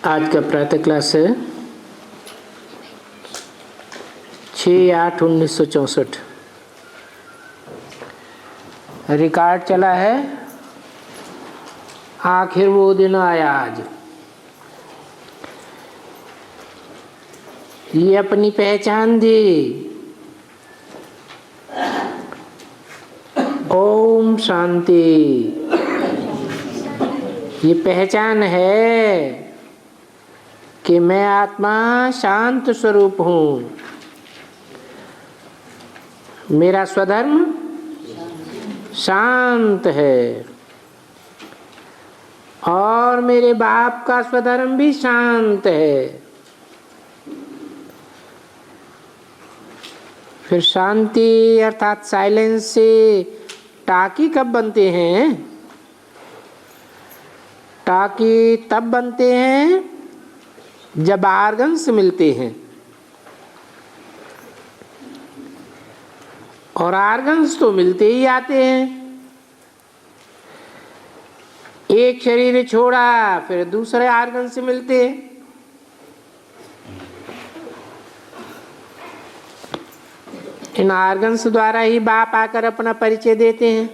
आज का प्रातः क्लास है 6/8/1964। रिकॉर्ड चला है। आखिर वो दिन आया आज। ये अपनी पहचान दी। ओम शांति। ये पहचान है कि मैं आत्मा शांत स्वरूप हूँ। मेरा स्वधर्म शांत है और मेरे बाप का स्वधर्म भी शांत है। फिर शांति अर्थात साइलेंस से टाकी कब बनते हैं? टाकी तब बनते हैं जब आर्गन्स मिलते हैं, और आर्गन्स तो मिलते ही आते हैं। एक शरीर छोड़ा फिर दूसरे आर्गन से मिलते हैं। इन आर्गन्स द्वारा ही बाप आकर अपना परिचय देते हैं,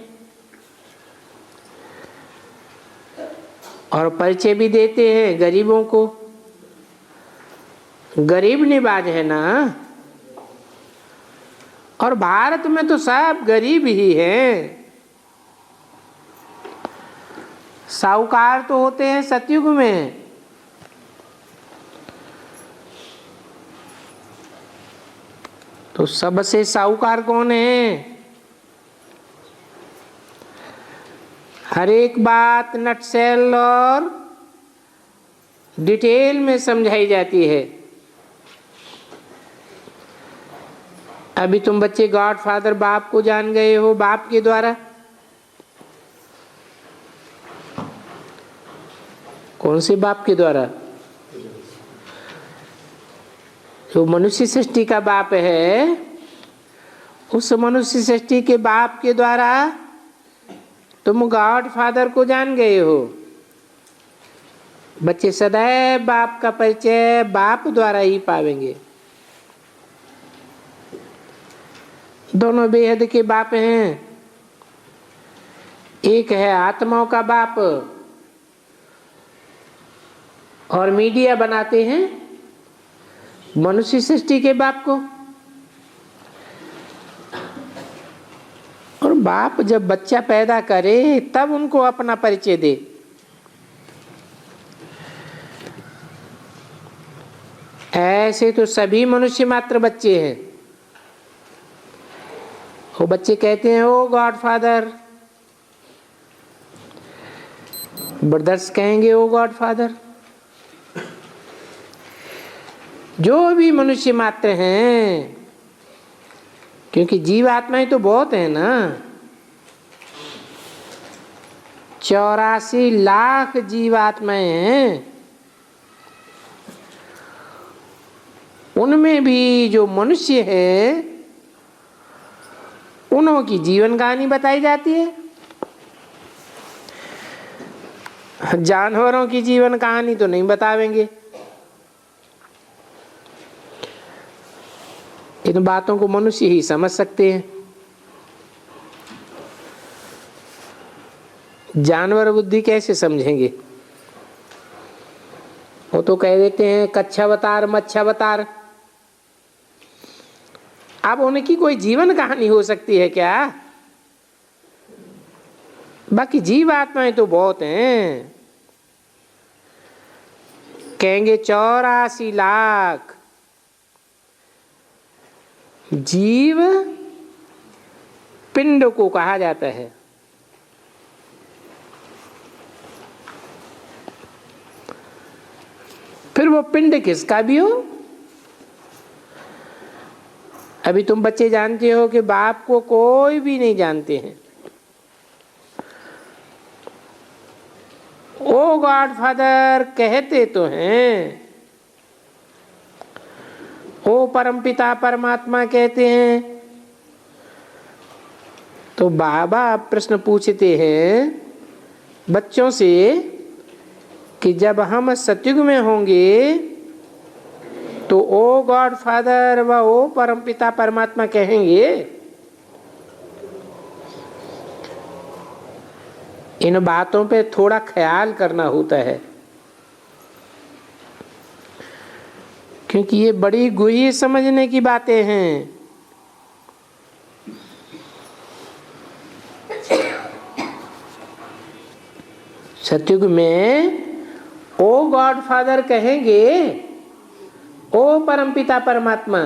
और परिचय भी देते हैं गरीबों को। गरीब निवाज है ना, और भारत में तो सब गरीब ही हैं। साहूकार तो होते हैं सतयुग में, तो सबसे साहूकार कौन है? हर एक बात नटसेल और डिटेल में समझाई जाती है। अभी तुम बच्चे गॉड फादर बाप को जान गए हो, बाप के द्वारा। कौन से बाप के द्वारा? जो मनुष्य सृष्टि का बाप है, उस मनुष्य सृष्टि के बाप के द्वारा तुम गॉड फादर को जान गए हो। बच्चे सदैव बाप का परिचय बाप द्वारा ही पावेंगे। दोनों बेहद के बाप हैं। एक है आत्माओं का बाप, और मीडिया बनाते हैं मनुष्य सृष्टि के बाप को। और बाप जब बच्चा पैदा करे तब उनको अपना परिचय दे। ऐसे तो सभी मनुष्य मात्र बच्चे हैं। वो बच्चे कहते हैं ओ गॉड फादर, ब्रदर्स कहेंगे ओ गॉड फादर। जो भी मनुष्य मात्र हैं, क्योंकि जीव आत्माएं तो बहुत है ना। 84 लाख जीवात्माएं हैं। उनमें भी जो मनुष्य है, उन्हों की जीवन कहानी बताई जाती है। जानवरों की जीवन कहानी तो नहीं बतावेंगे। इन बातों को मनुष्य ही समझ सकते हैं। जानवर बुद्धि कैसे समझेंगे? वो तो कह देते हैं कच्छावतार मच्छावतार। अब उनकी कोई जीवन कहानी हो सकती है क्या? बाकी जीव आत्माएं तो बहुत हैं। कहेंगे 84 लाख जीव पिंड को कहा जाता है। फिर वो पिंड किसका भी हो। अभी तुम बच्चे जानते हो कि बाप को कोई भी नहीं जानते हैं। ओ गॉड फादर कहते तो हैं, ओ परमपिता परमात्मा कहते हैं। तो बाबा प्रश्न पूछते हैं बच्चों से कि जब हम सतयुग में होंगे तो ओ गॉड फादर व ओ परमपिता परमात्मा कहेंगे। इन बातों पे थोड़ा ख्याल करना होता है, क्योंकि ये बड़ी गूढ़ी समझने की बातें हैं। सतयुग में ओ गॉड फादर कहेंगे, ओ परमपिता परमात्मा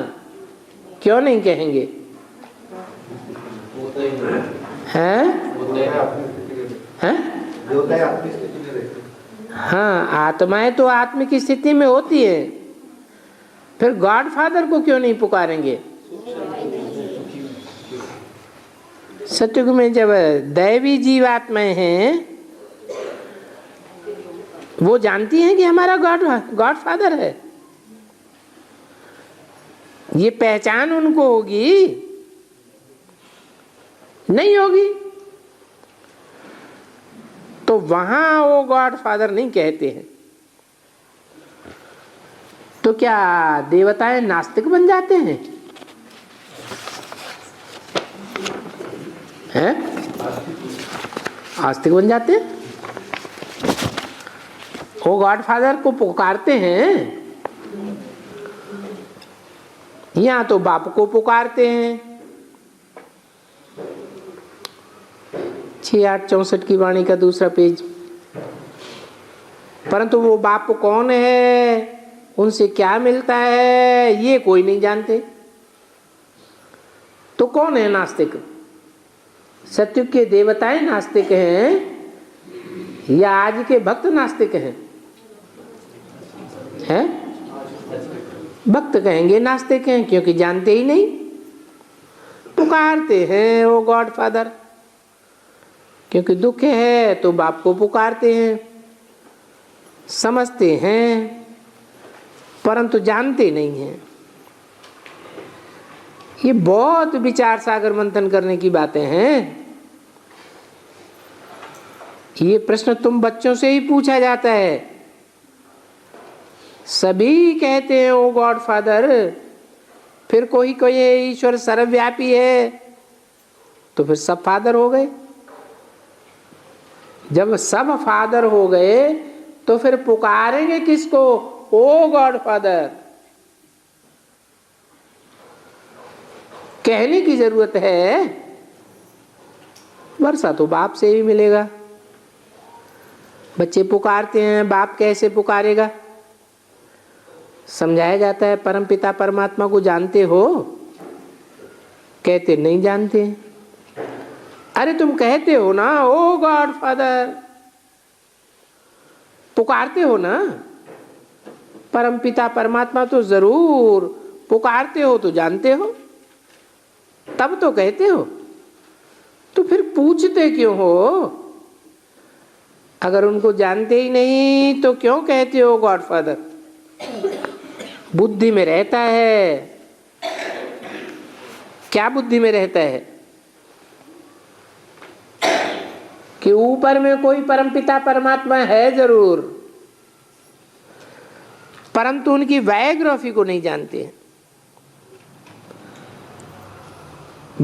क्यों नहीं कहेंगे? हैं? हैं? हाँ, आत्माएं तो आत्मिक स्थिति में होती है, फिर गॉड फादर को क्यों नहीं पुकारेंगे? सतयुग में जब दैवी जीवात्माएं हैं, वो जानती हैं कि हमारा गॉड फादर है, ये पहचान उनको होगी? नहीं होगी। तो वहां वो गॉड फादर नहीं कहते हैं। तो क्या देवताएं नास्तिक बन जाते हैं? हैं? आस्तिक बन जाते हैं? वो गॉड फादर को पुकारते हैं, या तो बाप को पुकारते हैं। 6864 की वाणी का दूसरा पेज। परंतु वो बाप कौन है, उनसे क्या मिलता है, ये कोई नहीं जानते। तो कौन है नास्तिक? सतयुग के देवताएं नास्तिक हैं या आज के भक्त नास्तिक हैं? हैं? भक्त कहेंगे नास्तिक हैं, क्योंकि जानते ही नहीं। पुकारते हैं वो गॉड फादर, क्योंकि दुख है तो बाप को पुकारते हैं, समझते हैं परंतु जानते नहीं हैं। ये बहुत विचार सागर मंथन करने की बातें हैं। ये प्रश्न तुम बच्चों से ही पूछा जाता है। सभी कहते हैं ओ गॉड फादर, फिर कोई कोई ईश्वर सर्वव्यापी है, तो फिर सब फादर हो गए। जब सब फादर हो गए तो फिर पुकारेंगे किसको? ओ गॉड फादर। कहने की जरूरत है, वर्षा तो बाप से ही मिलेगा। बच्चे पुकारते हैं, बाप कैसे पुकारेगा? समझाया जाता है परमपिता परमात्मा को जानते हो? कहते नहीं जानते। अरे तुम कहते हो ना ओ गॉड फादर, पुकारते हो ना परमपिता परमात्मा, तो जरूर पुकारते हो, तो जानते हो, तब तो कहते हो। तो फिर पूछते क्यों हो? अगर उनको जानते ही नहीं तो क्यों कहते हो गॉड फादर? बुद्धि में रहता है। क्या बुद्धि में रहता है? कि ऊपर में कोई परमपिता परमात्मा है जरूर, परंतु उनकी बायोग्राफी को नहीं जानते हैं।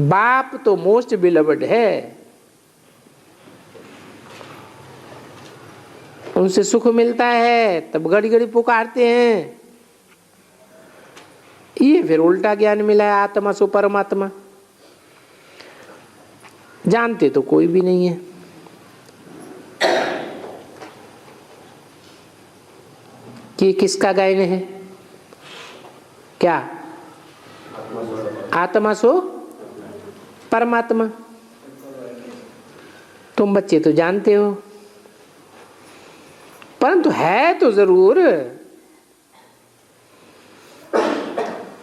बाप तो मोस्ट बिलवड है, उनसे सुख मिलता है, तब घड़ी घड़ी पुकारते हैं। ये फिर उल्टा ज्ञान मिला है, आत्मा सो परमात्मा। जानते तो कोई भी नहीं है। कि किसका गायन है? क्या? आत्मा सो परमात्मा। तुम बच्चे तो जानते हो, परंतु है तो जरूर।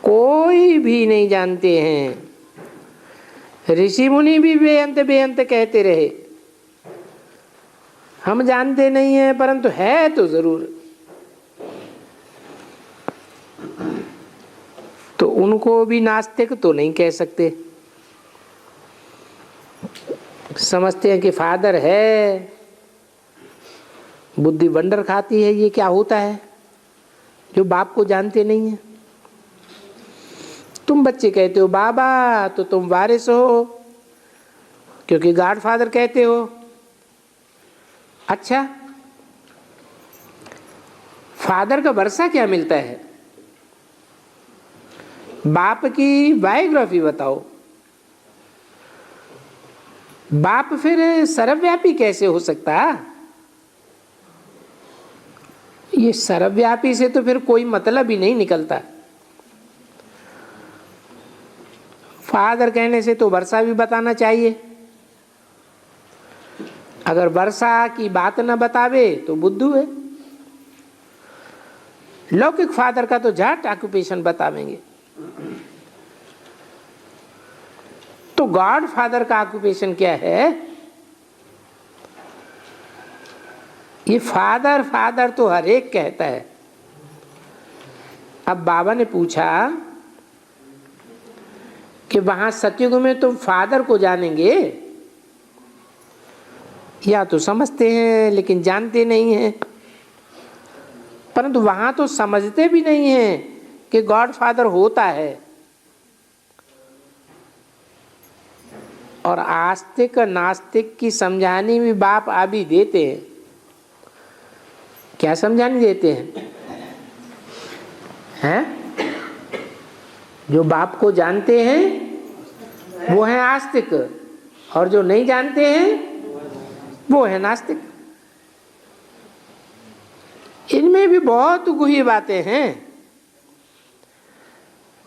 कोई भी नहीं जानते हैं। ऋषि मुनि भी बेअंत बेअंत कहते रहे, हम जानते नहीं हैं, परंतु है तो जरूर। तो उनको भी नास्तिक तो नहीं कह सकते। समझते हैं कि फादर है, बुद्धि वंडर खाती है ये क्या होता है, जो बाप को जानते नहीं है। तुम बच्चे कहते हो बाबा तो तुम वारिस हो, क्योंकि गॉडफादर कहते हो। अच्छा, फादर का वर्षा क्या मिलता है? बाप की बायोग्राफी बताओ। बाप फिर सर्वव्यापी कैसे हो सकता? ये सर्वव्यापी से तो फिर कोई मतलब ही नहीं निकलता। फादर कहने से तो वर्षा भी बताना चाहिए। अगर वर्षा की बात न बतावे तो बुद्धू है। लौकिक फादर का तो झट ऑक्यूपेशन बतावेंगे। तो गॉड फादर का ऑक्यूपेशन क्या है? ये फादर फादर तो हर एक कहता है। अब बाबा ने पूछा कि वहां सतयुग में तुम फादर को जानेंगे? या तो समझते हैं लेकिन जानते नहीं हैं, परंतु वहां तो समझते भी नहीं हैं कि गॉड फादर होता है। और आस्तिक नास्तिक की समझानी भी बाप अभी देते हैं। क्या समझानी देते हैं? जो बाप को जानते हैं वो है आस्तिक, और जो नहीं जानते हैं वो है नास्तिक। इनमें भी बहुत गुही बातें हैं।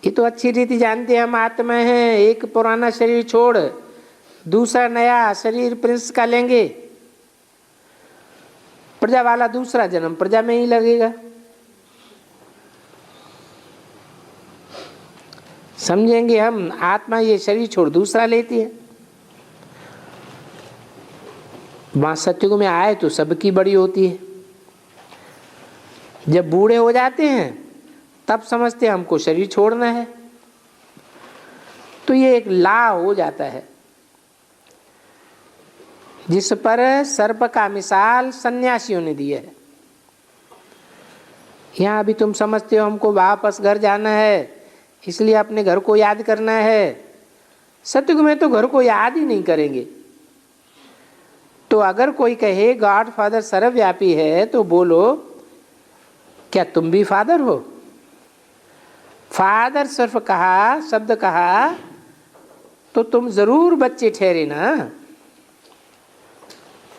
ये तो अच्छी रीति जानते हैं हम आत्मा हैं, एक पुराना शरीर छोड़ दूसरा नया शरीर प्रिंस का लेंगे, प्रजा वाला दूसरा जन्म प्रजा में ही लगेगा। समझेंगे हम आत्मा ये शरीर छोड़ दूसरा लेती है। वहां सत्युग में आए तो सबकी बड़ी होती है। जब बूढ़े हो जाते हैं तब समझते हैं हमको शरीर छोड़ना है, तो ये एक ला हो जाता है जिस पर सर्प का मिसाल सन्यासियों ने दिया है। यहाँ अभी तुम समझते हो हमको वापस घर जाना है, इसलिए अपने घर को याद करना है। सतयुग में तो घर को याद ही नहीं करेंगे। तो अगर कोई कहे गॉड फादर सर्वव्यापी है तो बोलो क्या तुम भी फादर हो? फादर सिर्फ कहा, शब्द कहा तो तुम जरूर बच्चे ठहरे ना।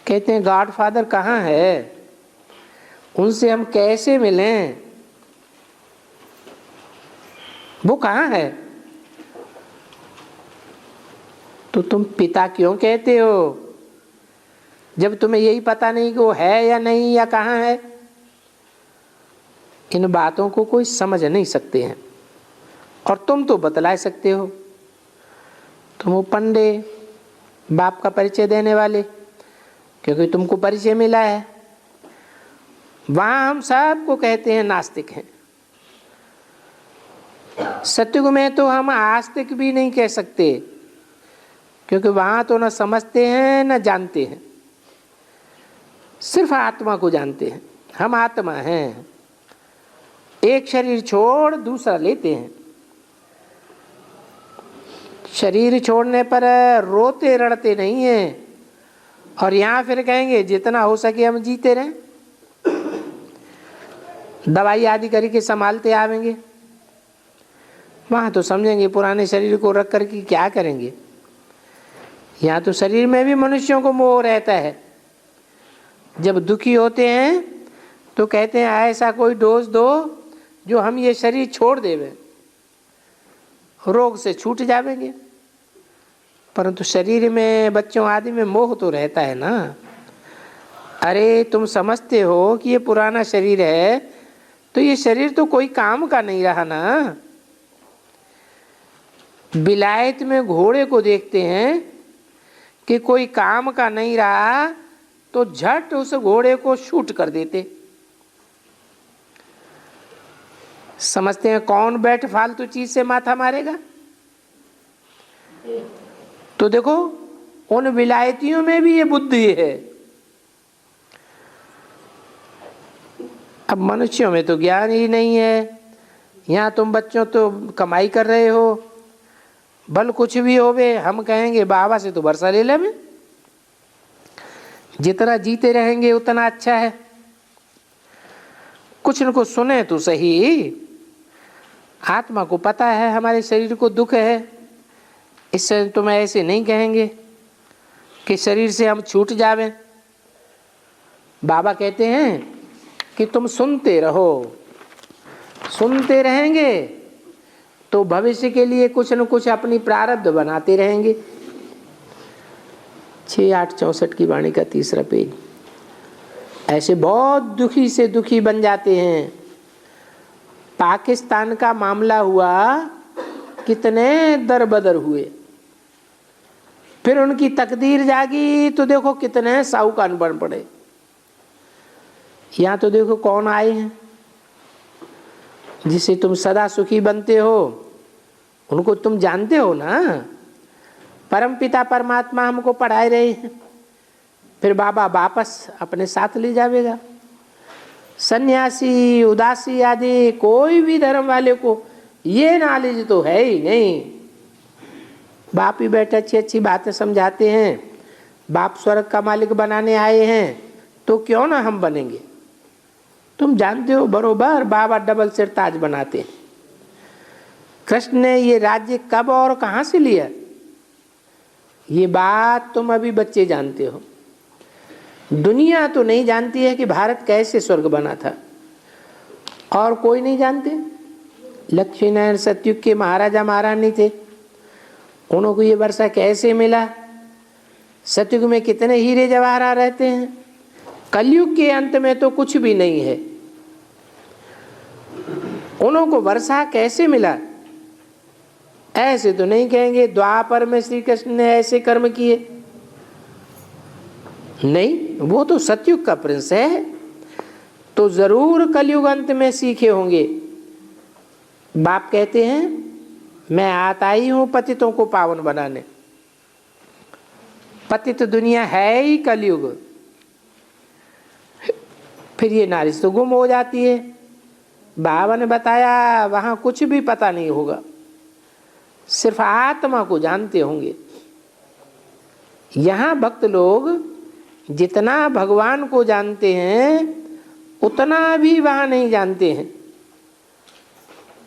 कहते हैं गॉड फादर कहाँ है, उनसे हम कैसे मिलें, वो कहाँ है? तो तुम पिता क्यों कहते हो जब तुम्हें यही पता नहीं कि वो है या नहीं या कहाँ है? इन बातों को कोई समझ नहीं सकते हैं, और तुम तो बतला सकते हो। तुम वो पंडे बाप का परिचय देने वाले, क्योंकि तुमको परिचय मिला है। वहां हम सबको कहते हैं नास्तिक हैं। सतयुग में तो हम आस्तिक भी नहीं कह सकते, क्योंकि वहां तो न समझते हैं न जानते हैं, सिर्फ आत्मा को जानते हैं। हम आत्मा हैं, एक शरीर छोड़ दूसरा लेते हैं। शरीर छोड़ने पर रोते रड़ते नहीं हैं, और यहाँ फिर कहेंगे जितना हो सके हम जीते रहें, दवाई आदि करके संभालते आवेंगे। वहाँ तो समझेंगे पुराने शरीर को रख कर के क्या करेंगे। यहाँ तो शरीर में भी मनुष्यों को मोह रहता है। जब दुखी होते हैं तो कहते हैं ऐसा कोई डोज दो जो हम ये शरीर छोड़ देवे, रोग से छूट जावेंगे। परंतु शरीर में बच्चों आदि में मोह तो रहता है ना। अरे तुम समझते हो कि ये पुराना शरीर है, तो ये शरीर तो कोई काम का नहीं रहा ना। विलायत में घोड़े को देखते हैं कि कोई काम का नहीं रहा तो झट उस घोड़े को शूट कर देते। समझते हैं कौन बैठ फालतू चीज से माथा मारेगा। तो देखो उन विलायतियों में भी ये बुद्धि है। अब मनुष्यों में तो ज्ञान ही नहीं है। यहाँ तुम बच्चों तो कमाई कर रहे हो, भल कुछ भी होवे हम कहेंगे बाबा से तो वर्षा ले ले में, जितना जीते रहेंगे उतना अच्छा है। कुछ न कुछ सुने तो सही। आत्मा को पता है हमारे शरीर को दुख है, इससे तुम ऐसे नहीं कहेंगे कि शरीर से हम छूट जावें। बाबा कहते हैं कि तुम सुनते रहो, सुनते रहेंगे तो भविष्य के लिए कुछ न कुछ अपनी प्रारब्ध बनाते रहेंगे। 6-8-64 की वाणी का 3रा पेज। ऐसे बहुत दुखी से दुखी बन जाते हैं। पाकिस्तान का मामला हुआ, कितने दर बदर हुए, फिर उनकी तकदीर जागी तो देखो कितने साहूकार बन पड़े। यहाँ तो देखो कौन आए हैं जिसे तुम सदा सुखी बनते हो, उनको तुम जानते हो ना। परमपिता परमात्मा हमको पढ़ाए रहे हैं, फिर बाबा वापस अपने साथ ले जावेगा। सन्यासी उदासी आदि कोई भी धर्म वाले को ये नॉलेज तो है ही नहीं। बाप ही बैठे अच्छी अच्छी बातें समझाते हैं। बाप स्वर्ग का मालिक बनाने आए हैं तो क्यों ना हम बनेंगे। तुम जानते हो बरोबर बाबा डबल सिर ताज बनाते हैं। कृष्ण ने ये राज्य कब और कहाँ से लिया, ये बात तुम अभी बच्चे जानते हो। दुनिया तो नहीं जानती है कि भारत कैसे स्वर्ग बना था, और कोई नहीं जानते। लक्ष्मी नारायण सतयुग के महाराजा महारानी थे, उनको ये वर्षा कैसे मिला। सतयुग में कितने हीरे जवाहरात रहते हैं, कलयुग के अंत में तो कुछ भी नहीं है। उनको वर्षा कैसे मिला, ऐसे तो नहीं कहेंगे द्वापर में श्री कृष्ण ने ऐसे कर्म किए, नहीं, वो तो सतयुग का प्रिंस है, तो जरूर कलयुग अंत में सीखे होंगे। बाप कहते हैं मैं आता ही हूं पतितों को पावन बनाने। पतित दुनिया है ही कलयुग। फिर ये नारी तो गुम हो जाती है। बाबा ने बताया वहां कुछ भी पता नहीं होगा, सिर्फ आत्मा को जानते होंगे। यहाँ भक्त लोग जितना भगवान को जानते हैं उतना भी वहां नहीं जानते हैं।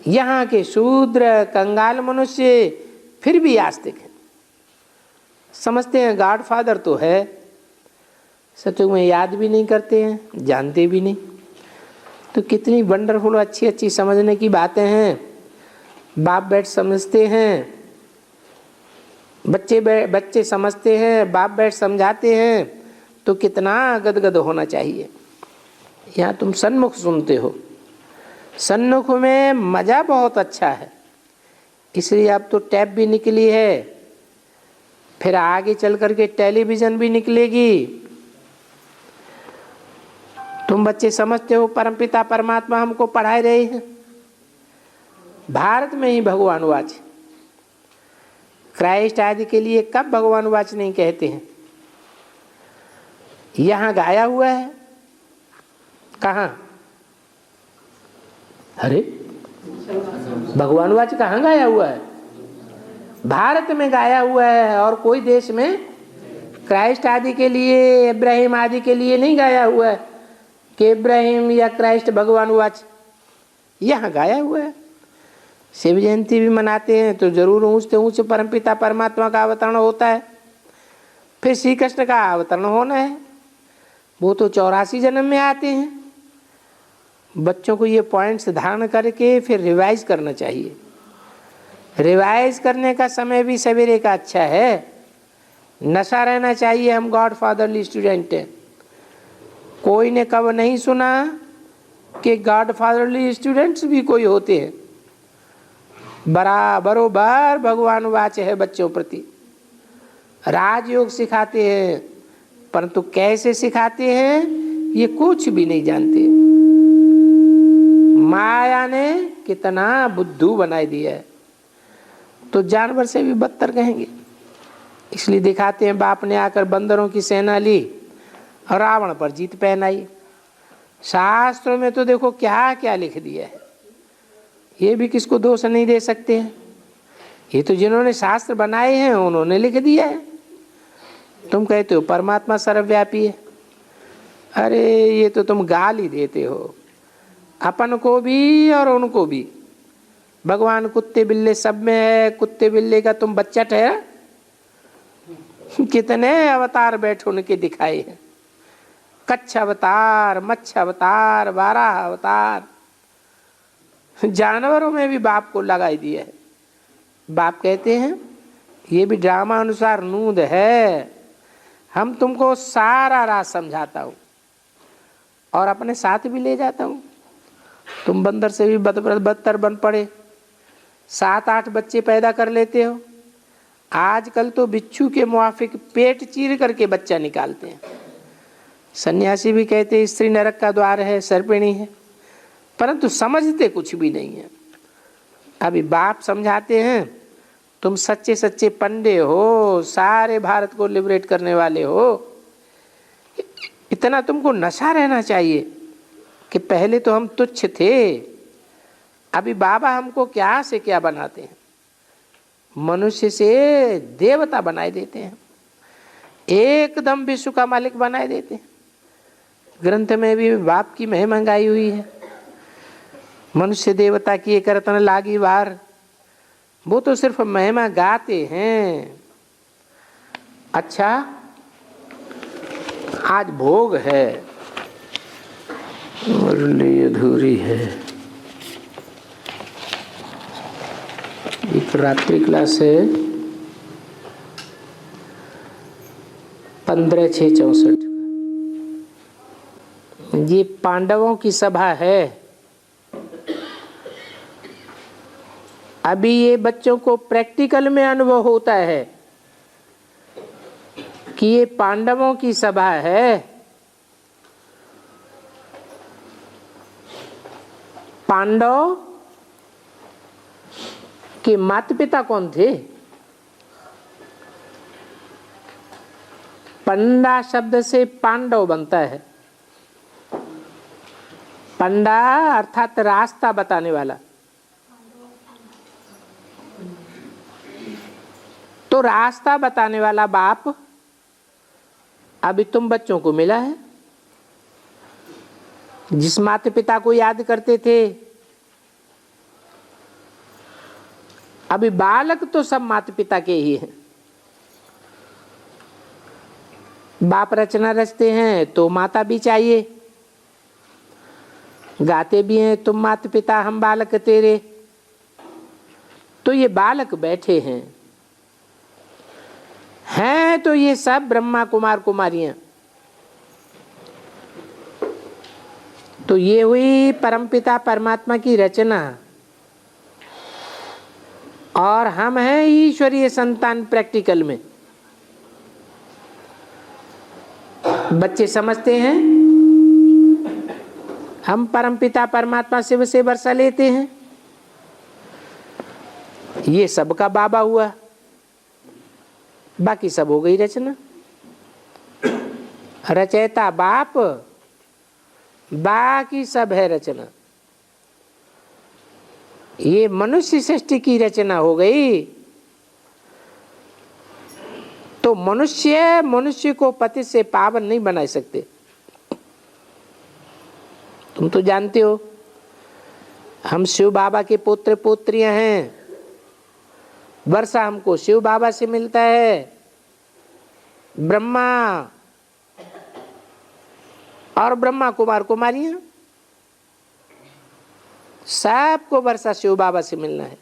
यहाँ के शूद्र कंगाल मनुष्य फिर भी आस्तिक हैं, समझते हैं गॉड फादर तो है, सतयुग में याद भी नहीं करते हैं, जानते भी नहीं। तो कितनी वंडरफुल अच्छी अच्छी समझने की बातें हैं। बाप बैठ समझते हैं, बच्चे समझते हैं, बाप बैठ समझाते हैं, तो कितना गदगद होना चाहिए। यहाँ तुम सन्मुख सुनते हो, सन्मुख में मज़ा बहुत अच्छा है, इसलिए अब तो टैब भी निकली है, फिर आगे चल करके टेलीविज़न भी निकलेगी। तुम बच्चे समझते हो परमपिता परमात्मा हमको पढ़ाए रहे हैं। भारत में ही भगवान वाच, क्राइस्ट आदि के लिए कब भगवान वाच नहीं कहते हैं। यहाँ गाया हुआ है, कहाँ, अरे भगवान वाच कहाँ गाया हुआ है, भारत में गाया हुआ है, और कोई देश में क्राइस्ट आदि के लिए, इब्राहिम आदि के लिए नहीं गाया हुआ है कि इब्राहिम या क्राइस्ट भगवान वाच। यहाँ गाया हुआ है। शिव जयंती भी मनाते हैं तो जरूर ऊंच से ऊंच परमपिता परमात्मा का अवतरण होता है, फिर श्री कृष्ण का अवतरण होना है, वो तो 84 जन्म में आते हैं। बच्चों को ये पॉइंट्स धारण करके फिर रिवाइज करना चाहिए। रिवाइज करने का समय भी सवेरे का अच्छा है, नशा रहना चाहिए। हम गॉड फादरली स्टूडेंट हैं। कोई ने कब नहीं सुना कि गॉड फादरली स्टूडेंट्स भी कोई होते हैं। बरोबर भगवान वाच है बच्चों प्रति। राजयोग सिखाते हैं, परंतु कैसे सिखाते हैं ये कुछ भी नहीं जानते। माया ने कितना बुद्धू बनाई दिया है, तो जानवर से भी बदतर कहेंगे। इसलिए दिखाते हैं बाप ने आकर बंदरों की सेना ली और रावण पर जीत पहनाई। शास्त्रों में तो देखो क्या क्या लिख दिया है, ये भी किसको दोष नहीं दे सकते हैं। ये तो जिन्होंने शास्त्र बनाए हैं उन्होंने लिख दिया है। तुम कहते हो परमात्मा सर्वव्यापी है, अरे ये तो तुम गाल ही देते हो अपन को भी और उनको भी। भगवान कुत्ते बिल्ले सब में है, कुत्ते बिल्ले का तुम बच्चा ठहरा? कितने अवतार बैठ उनके दिखाए हैं, कच्छ अवतार, मच्छ अवतार, वाराह अवतार। जानवरों में भी बाप को लगाई दिया है। बाप कहते हैं ये भी ड्रामा अनुसार नूंद है, हम तुमको सारा राज समझाता हूँ और अपने साथ भी ले जाता हूँ। तुम बंदर से भी बदतर बन पड़े, 7-8 बच्चे पैदा कर लेते हो। आजकल तो बिच्छू के मुआफिक पेट चीर करके बच्चा निकालते हैं। सन्यासी भी कहते हैं स्त्री नरक का द्वार है, सर्पिणी है, परंतु समझते कुछ भी नहीं है। अभी बाप समझाते हैं तुम सच्चे सच्चे पंडे हो, सारे भारत को लिबरेट करने वाले हो। इतना तुमको नशा रहना चाहिए कि पहले तो हम तुच्छ थे, अभी बाबा हमको क्या से क्या बनाते हैं, मनुष्य से देवता बनाए देते हैं, एकदम विश्व का मालिक बनाए देते हैं। ग्रंथ में भी बाप की महिमा गाई हुई है, मनुष्य देवता की एक रतन लागी वार। वो तो सिर्फ महिमा गाते हैं। अच्छा आज भोग है, मुरली अधूरी है। एक रात्रि क्लास है 15/6/64। ये पांडवों की सभा है। अभी ये बच्चों को प्रैक्टिकल में अनुभव होता है कि ये पांडवों की सभा है। पांडव के माता पिता कौन थे? पंडा शब्द से पांडव बनता है। पंडा अर्थात रास्ता बताने वाला। तो रास्ता बताने वाला बाप अभी तुम बच्चों को मिला है। जिस माता पिता को याद करते थे, अभी बालक तो सब माता पिता के ही हैं। बाप रचना रचते हैं तो माता भी चाहिए, गाते भी हैं तुम माता पिता हम बालक तेरे। तो ये बालक बैठे हैं तो ये सब ब्रह्मा कुमार कुमारियां। तो ये हुई परमपिता परमात्मा की रचना और हम हैं ईश्वरीय संतान। प्रैक्टिकल में बच्चे समझते हैं हम परमपिता परमात्मा शिव से वर्षा लेते हैं, ये सबका बाबा हुआ, बाकी सब हो गई रचना। रचयिता बाप, बाकी सब है रचना। ये मनुष्य सृष्टि की रचना हो गई। तो मनुष्य को पति से पावन नहीं बना सकते। तुम तो जानते हो हम शिव बाबा के पुत्र पुत्रियां हैं। वर्षा हमको शिव बाबा से मिलता है। ब्रह्मा और ब्रह्मा कुमार कुमारियां सबको वर्षा शिव बाबा से मिलना है।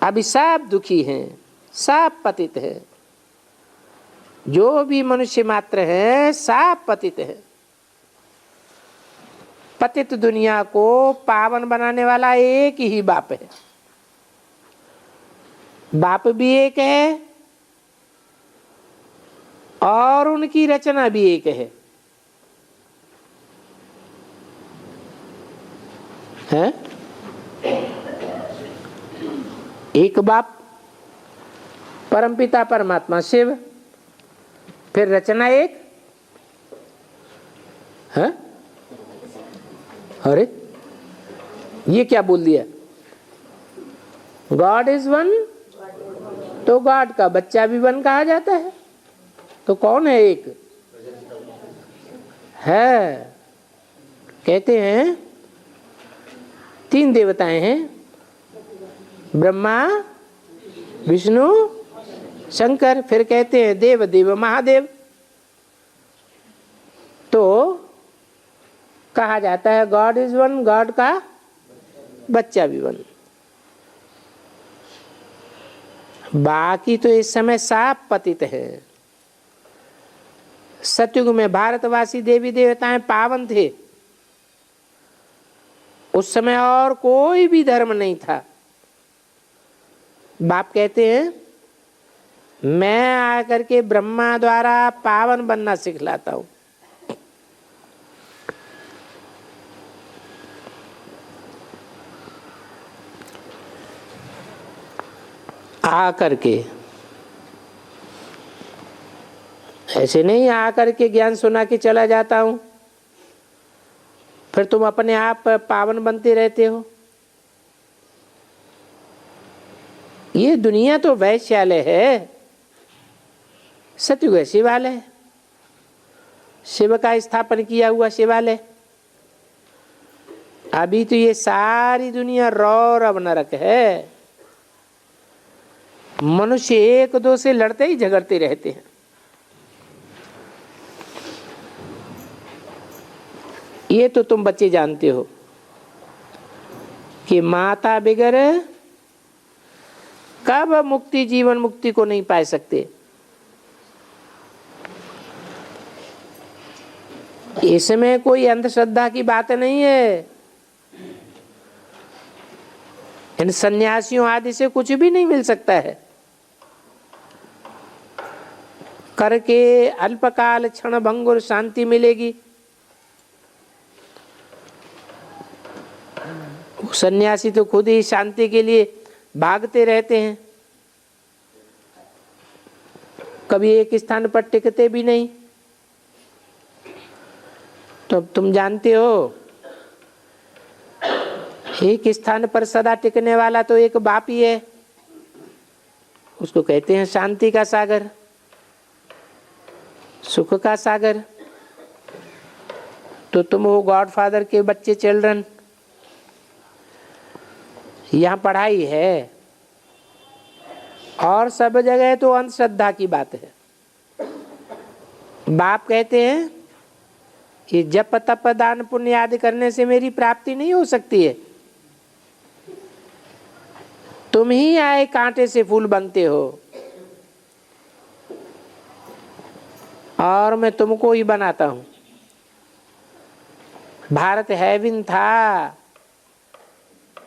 अभी सब दुखी हैं, सब पतित है। जो भी मनुष्य मात्र है सब पतित है। पतित दुनिया को पावन बनाने वाला एक ही बाप है। बाप भी एक है और उनकी रचना भी एक है। हैं? एक बाप परमपिता परमात्मा शिव, फिर रचना एक, है? अरे ये क्या बोल दिया? गॉड इज वन, तो गॉड का बच्चा भी वन कहा जाता है। तो कौन है एक? है, कहते हैं 3 देवताएं हैं, ब्रह्मा, विष्णु, शंकर। फिर कहते हैं देव देव महादेव। तो कहा जाता है गॉड इज वन, गॉड का बच्चा भी वन। बाकी तो इस समय साफ पतित है। सतयुग में भारतवासी देवी देवताएं पावन थे। उस समय और कोई भी धर्म नहीं था। बाप कहते हैं मैं आकर के ब्रह्मा द्वारा पावन बनना सिखलाता हूं। आकर के, ऐसे नहीं आकर के ज्ञान सुना के चला जाता हूं, फिर तुम अपने आप पावन बनते रहते हो। ये दुनिया तो वैश्यालय है, सतयुग शिवालय, शिव का स्थापन किया हुआ शिवालय। अभी तो ये सारी दुनिया रौरव नरक है। मनुष्य एक दो से लड़ते ही झगड़ते रहते हैं। ये तो तुम बच्चे जानते हो कि माता बगैर कब मुक्ति, जीवन मुक्ति को नहीं पा सकते। इसमें कोई अंधश्रद्धा की बात नहीं है। इन सन्यासियों आदि से कुछ भी नहीं मिल सकता है। करके अल्पकाल क्षण भंगुर शांति मिलेगी। सन्यासी तो खुद ही शांति के लिए भागते रहते हैं, कभी एक स्थान पर टिकते भी नहीं। तो तुम जानते हो एक स्थान पर सदा टिकने वाला तो एक बाप ही है। उसको कहते हैं शांति का सागर, सुख का सागर। तो तुम हो गॉडफादर के बच्चे, चिल्ड्रन। यहाँ पढ़ाई है और सब जगह तो अंधश्रद्धा की बात है। बाप कहते हैं कि जप तप दान पुण्य आदि करने से मेरी प्राप्ति नहीं हो सकती है। तुम ही आए कांटे से फूल बनते हो और मैं तुमको ही बनाता हूं। भारत हेवन था,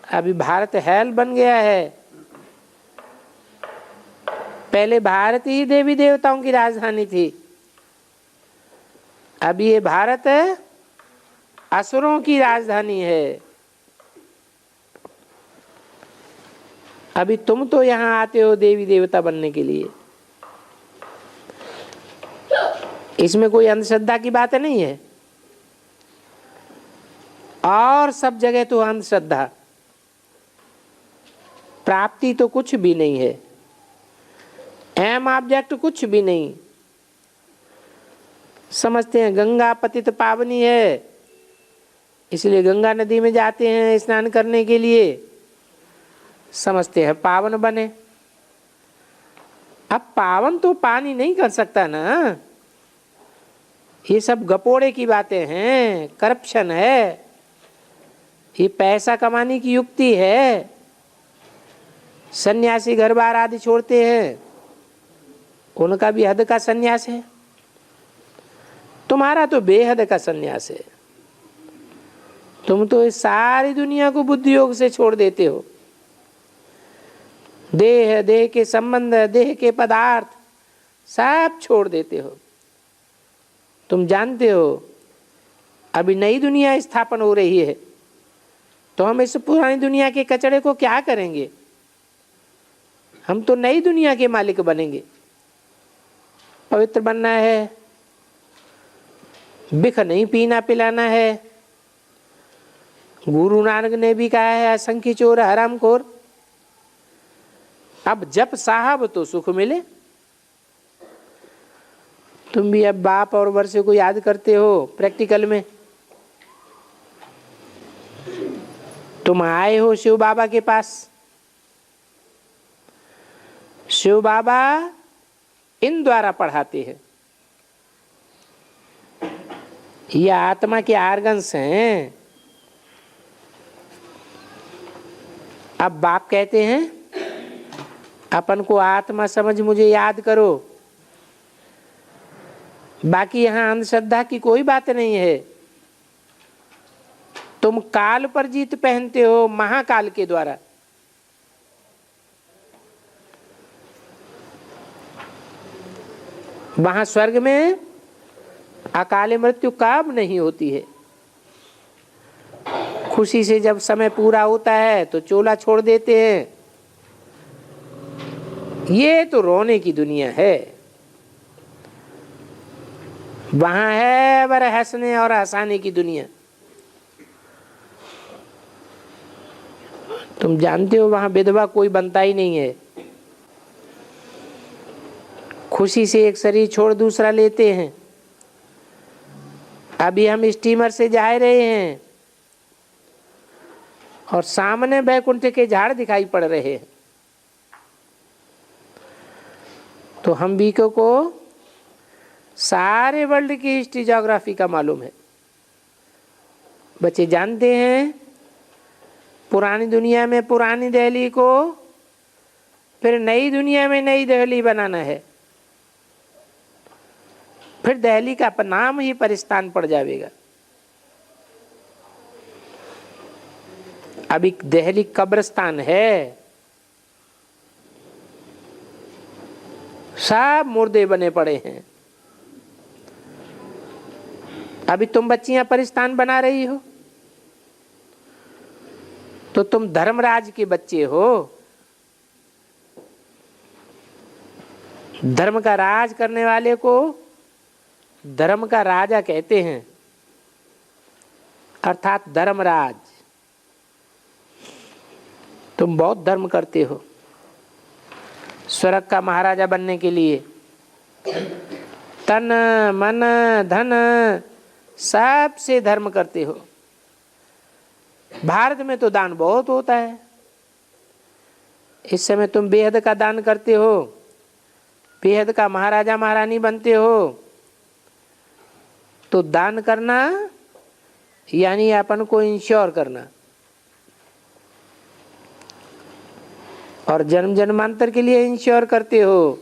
अभी भारत हेल बन गया है। पहले भारत ही देवी देवताओं की राजधानी थी, अभी ये भारत असुरों की राजधानी है। अभी तुम तो यहाँ आते हो देवी देवता बनने के लिए। इसमें कोई अंधश्रद्धा की बात नहीं है। और सब जगह तो अंधश्रद्धा, प्राप्ति तो कुछ भी नहीं है। एम ऑब्जेक्ट कुछ भी नहीं। समझते हैं गंगा पतित पावनी है, इसलिए गंगा नदी में जाते हैं स्नान करने के लिए, समझते हैं पावन बने। अब पावन तो पानी नहीं कर सकता ना। ये सब गपोड़े की बातें हैं, करप्शन है, ये पैसा कमाने की युक्ति है। सन्यासी घर बार आदि छोड़ते हैं, उनका भी हद का सन्यास है। तुम्हारा तो बेहद का सन्यास है। तुम तो इस सारी दुनिया को बुद्धि योग से छोड़ देते हो। देह, देह के संबंध, देह के पदार्थ सब छोड़ देते हो। तुम जानते हो अभी नई दुनिया स्थापन हो रही है, तो हम इस पुरानी दुनिया के कचड़े को क्या करेंगे? हम तो नई दुनिया के मालिक बनेंगे। पवित्र बनना है बिख नहीं पीना पिलाना है। गुरु नानक ने भी कहा है असंख्य चोर हरामखोर। अब जप साहब तो सुख मिले। तुम भी अब बाप और वर्षे को याद करते हो प्रैक्टिकल में। तुम आए हो शिव बाबा के पास। शिव बाबा इन द्वारा पढ़ाते हैं। ये आत्मा के आर्गन्स हैं। अब बाप कहते हैं अपन को आत्मा समझ मुझे याद करो। बाकी यहां अंधश्रद्धा की कोई बात नहीं है। तुम काल पर जीत पहनते हो महाकाल के द्वारा। वहां स्वर्ग में अकाल मृत्यु कब नहीं होती है। खुशी से जब समय पूरा होता है तो चोला छोड़ देते हैं। ये तो रोने की दुनिया है। वहां है बर हंसने और हंसाने की दुनिया। तुम जानते हो वहां विधवा कोई बनता ही नहीं है। खुशी से एक शरीर छोड़ दूसरा लेते हैं। अभी हम स्टीमर से जा रहे हैं और सामने बैकुंठ के झाड़ दिखाई पड़ रहे हैं। तो हम बीको को सारे वर्ल्ड की हिस्ट्री ज्योग्राफी का मालूम है। बच्चे जानते हैं पुरानी दुनिया में पुरानी दिल्ली को फिर नई दुनिया में नई दिल्ली बनाना है। फिर दिल्ली का नाम ही परिस्तान पड़ जाएगा। अभी दिल्ली कब्रिस्तान है। सब मुर्दे बने पड़े हैं। अभी तुम बच्चियां परिस्तान बना रही हो तो तुम धर्मराज के बच्चे हो। धर्म का राज करने वाले को धर्म का राजा कहते हैं, अर्थात धर्मराज। तुम बहुत धर्म करते हो स्वर्ग का महाराजा बनने के लिए। तन मन धन सब से धर्म करते हो। भारत में तो दान बहुत होता है। इस समय तुम बेहद का दान करते हो, बेहद का महाराजा महारानी बनते हो। तो दान करना यानी अपन को इंश्योर करना। और जन्म जन्मांतर के लिए इंश्योर करते हो।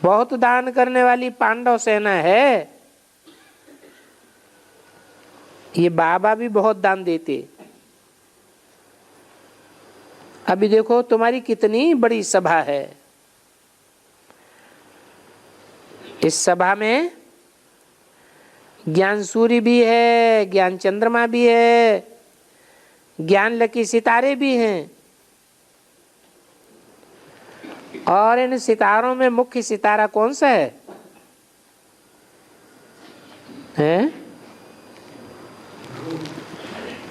बहुत दान करने वाली पांडव सेना है। ये बाबा भी बहुत दान देते। अभी देखो तुम्हारी कितनी बड़ी सभा है। इस सभा में ज्ञान सूर्य भी है, ज्ञान चंद्रमा भी है, ज्ञान लकी सितारे भी हैं। और इन सितारों में मुख्य सितारा कौन सा है? हैं?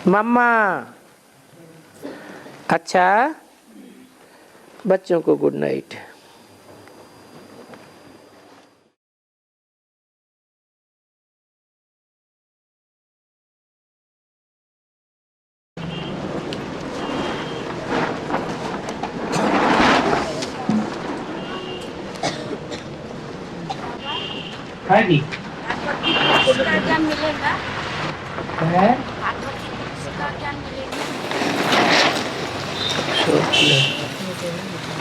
मम्मा। अच्छा, बच्चों को गुड नाइट। हाँ जी, ज्ञान मिलेगा। है?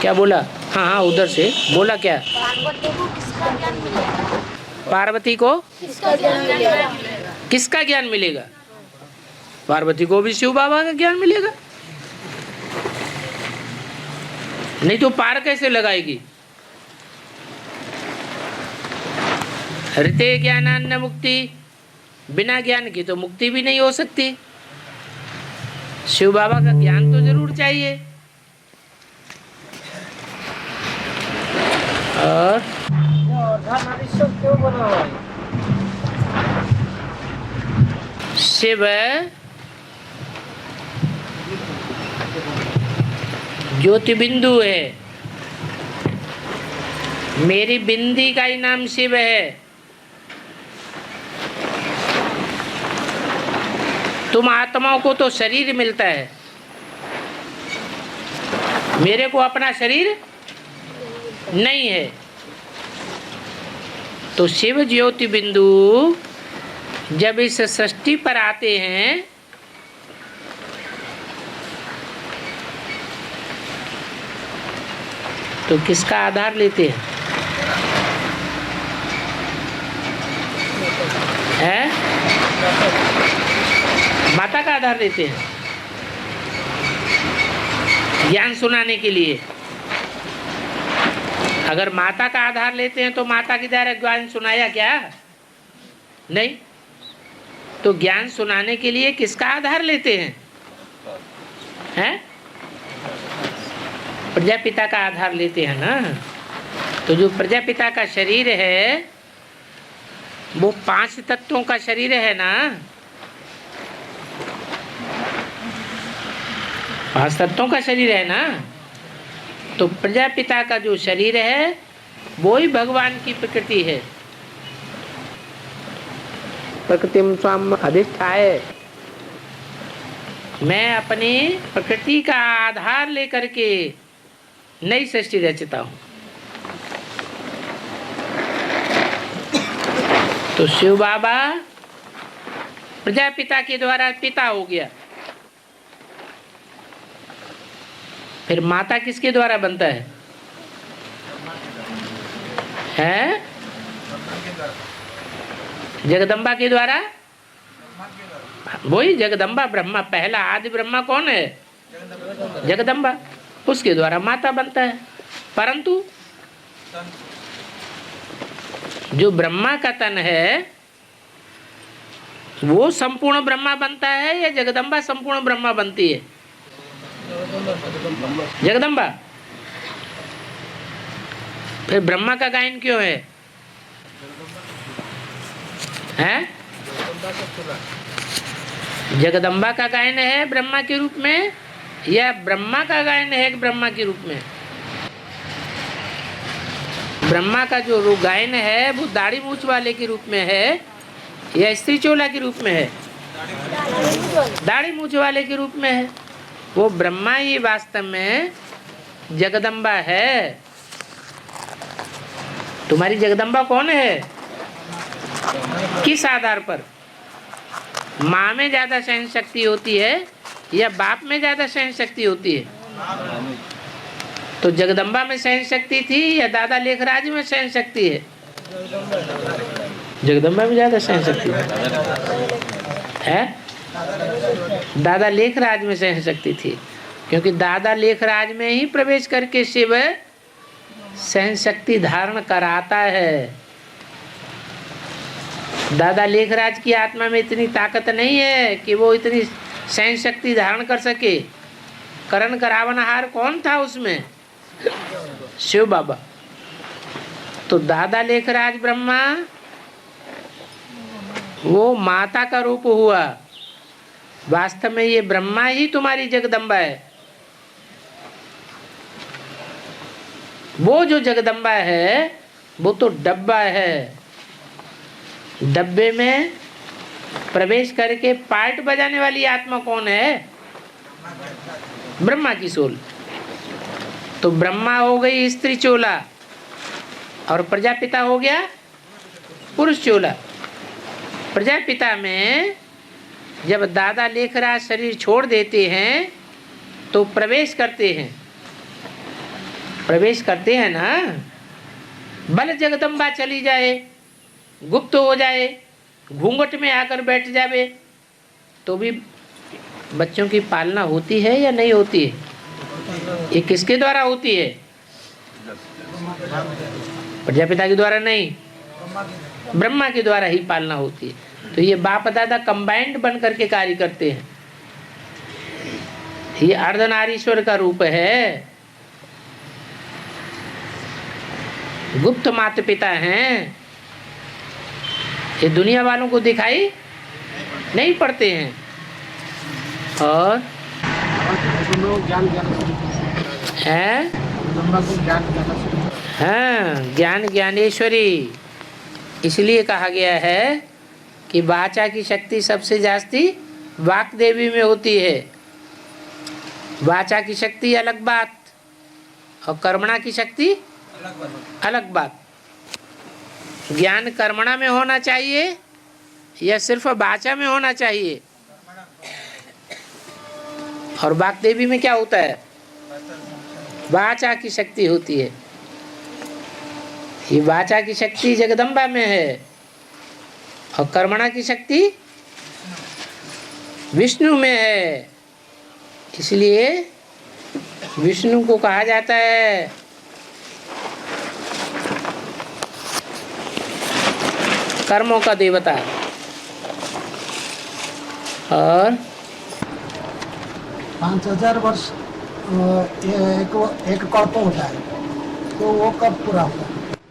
क्या बोला? हाँ हाँ, उधर से बोला। क्या? पार्वती को किसका ज्ञान मिलेगा? पार्वती को किसका ज्ञान मिलेगा? किसका ज्ञान मिलेगा? पार्वती को भी शिव बाबा का ज्ञान मिलेगा। नहीं तो पार कैसे लगाएगी? हृदय ज्ञानान्न मुक्ति, बिना ज्ञान की तो मुक्ति भी नहीं हो सकती। शिव बाबा का ज्ञान तो जरूर चाहिए। और क्यों बना हुआ है? शिव ज्योति बिंदु है, मेरी बिंदी का ही नाम शिव है। तुम आत्माओं को तो शरीर मिलता है, मेरे को अपना शरीर नहीं है। तो शिव ज्योति बिंदु जब इस सृष्टि पर आते हैं तो किसका आधार लेते हैं? माता का आधार लेते हैं ज्ञान सुनाने के लिए। अगर माता का आधार लेते हैं तो माता के द्वारा ज्ञान सुनाया क्या? नहीं। तो ज्ञान सुनाने के लिए किसका आधार लेते हैं? प्रजापिता का आधार लेते हैं ना। तो जो प्रजापिता का शरीर है वो 5 तत्वों का शरीर है ना। 5 तत्वों का शरीर है ना। तो प्रजापिता का जो शरीर है वो ही भगवान की प्रकृति है। प्रकृतिम स्वाम अधिष्ठाय, मैं अपनी प्रकृति का आधार लेकर के नई सृष्टि रचता हूं। तो शिव बाबा प्रजापिता के द्वारा पिता हो गया। फिर माता किसके द्वारा बनता है? जगदम्बा के द्वारा। वही जगदम्बा ब्रह्मा, पहला आदि ब्रह्मा कौन है? जगदम्बा। उसके द्वारा माता बनता है। परंतु जो ब्रह्मा का तन है वो संपूर्ण ब्रह्मा बनता है या जगदम्बा संपूर्ण ब्रह्मा बनती है? जगदम्बा। फिर ब्रह्मा का गायन क्यों है? जगदम्बा का गायन है ब्रह्मा के रूप में या ब्रह्मा का गायन है ब्रह्मा के रूप में? ब्रह्मा का जो गायन है वो दाढ़ी मूछ वाले के रूप में है या स्त्री चोला के रूप में है? दाढ़ी मूछ वाले के रूप में है। वो ब्रह्मा ही वास्तव में जगदम्बा है। तुम्हारी जगदम्बा कौन है? किस आधार पर? माँ में ज्यादा सहन शक्ति होती है या बाप में ज्यादा सहन शक्ति होती है? तो जगदम्बा में सहन शक्ति थी या दादा लेखराज में सहन शक्ति है? जगदम्बा में ज्यादा सहन शक्ति है। दादा लेखराज में सहन शक्ति थी, क्योंकि दादा लेखराज में ही प्रवेश करके शिव सहन शक्ति धारण कराता है। दादा लेखराज की आत्मा में इतनी ताकत नहीं है कि वो इतनी सहन शक्ति धारण कर सके। करण करावनहार कौन था उसमें? शिव बाबा। तो दादा लेखराज ब्रह्मा वो माता का रूप हुआ। वास्तव में ये ब्रह्मा ही तुम्हारी जगदम्बा है। वो जो जगदम्बा है वो तो डब्बा है। डब्बे में प्रवेश करके पार्ट बजाने वाली आत्मा कौन है? ब्रह्मा की सोल। तो ब्रह्मा हो गई स्त्री चोला और प्रजापिता हो गया पुरुष चोला। प्रजापिता में जब दादा लेखराज शरीर छोड़ देते हैं तो प्रवेश करते हैं ना। बल जगदम्बा चली जाए, गुप्त हो जाए, घूंघट में आकर बैठ जावे तो भी बच्चों की पालना होती है या नहीं होती है? ये किसके द्वारा होती है? प्रजापिता के द्वारा नहीं, ब्रह्मा के द्वारा ही पालना होती है। तो ये बाप दादा कंबाइंड बन करके कार्य करते हैं। ये अर्धनारीश्वर का रूप है। गुप्त माता पिता हैं। ये दुनिया वालों को दिखाई नहीं पढ़ते हैं। और है हाँ, ज्ञान ज्ञानेश्वरी। इसलिए कहा गया है कि वाचा की शक्ति सबसे जास्ती वाक देवी में होती है। वाचा की शक्ति अलग बात और कर्मणा की शक्ति अलग बात। ज्ञान कर्मणा में होना चाहिए या सिर्फ वाचा में होना चाहिए? और वाक देवी में क्या होता है? वाचा की शक्ति होती है। ये वाचा की शक्ति जगदम्बा में है और कर्मणा की शक्ति विष्णु में है। इसलिए विष्णु को कहा जाता है कर्मों का देवता। और 5000 वर्ष एक कल्प होता है, तो वो कब पूरा होता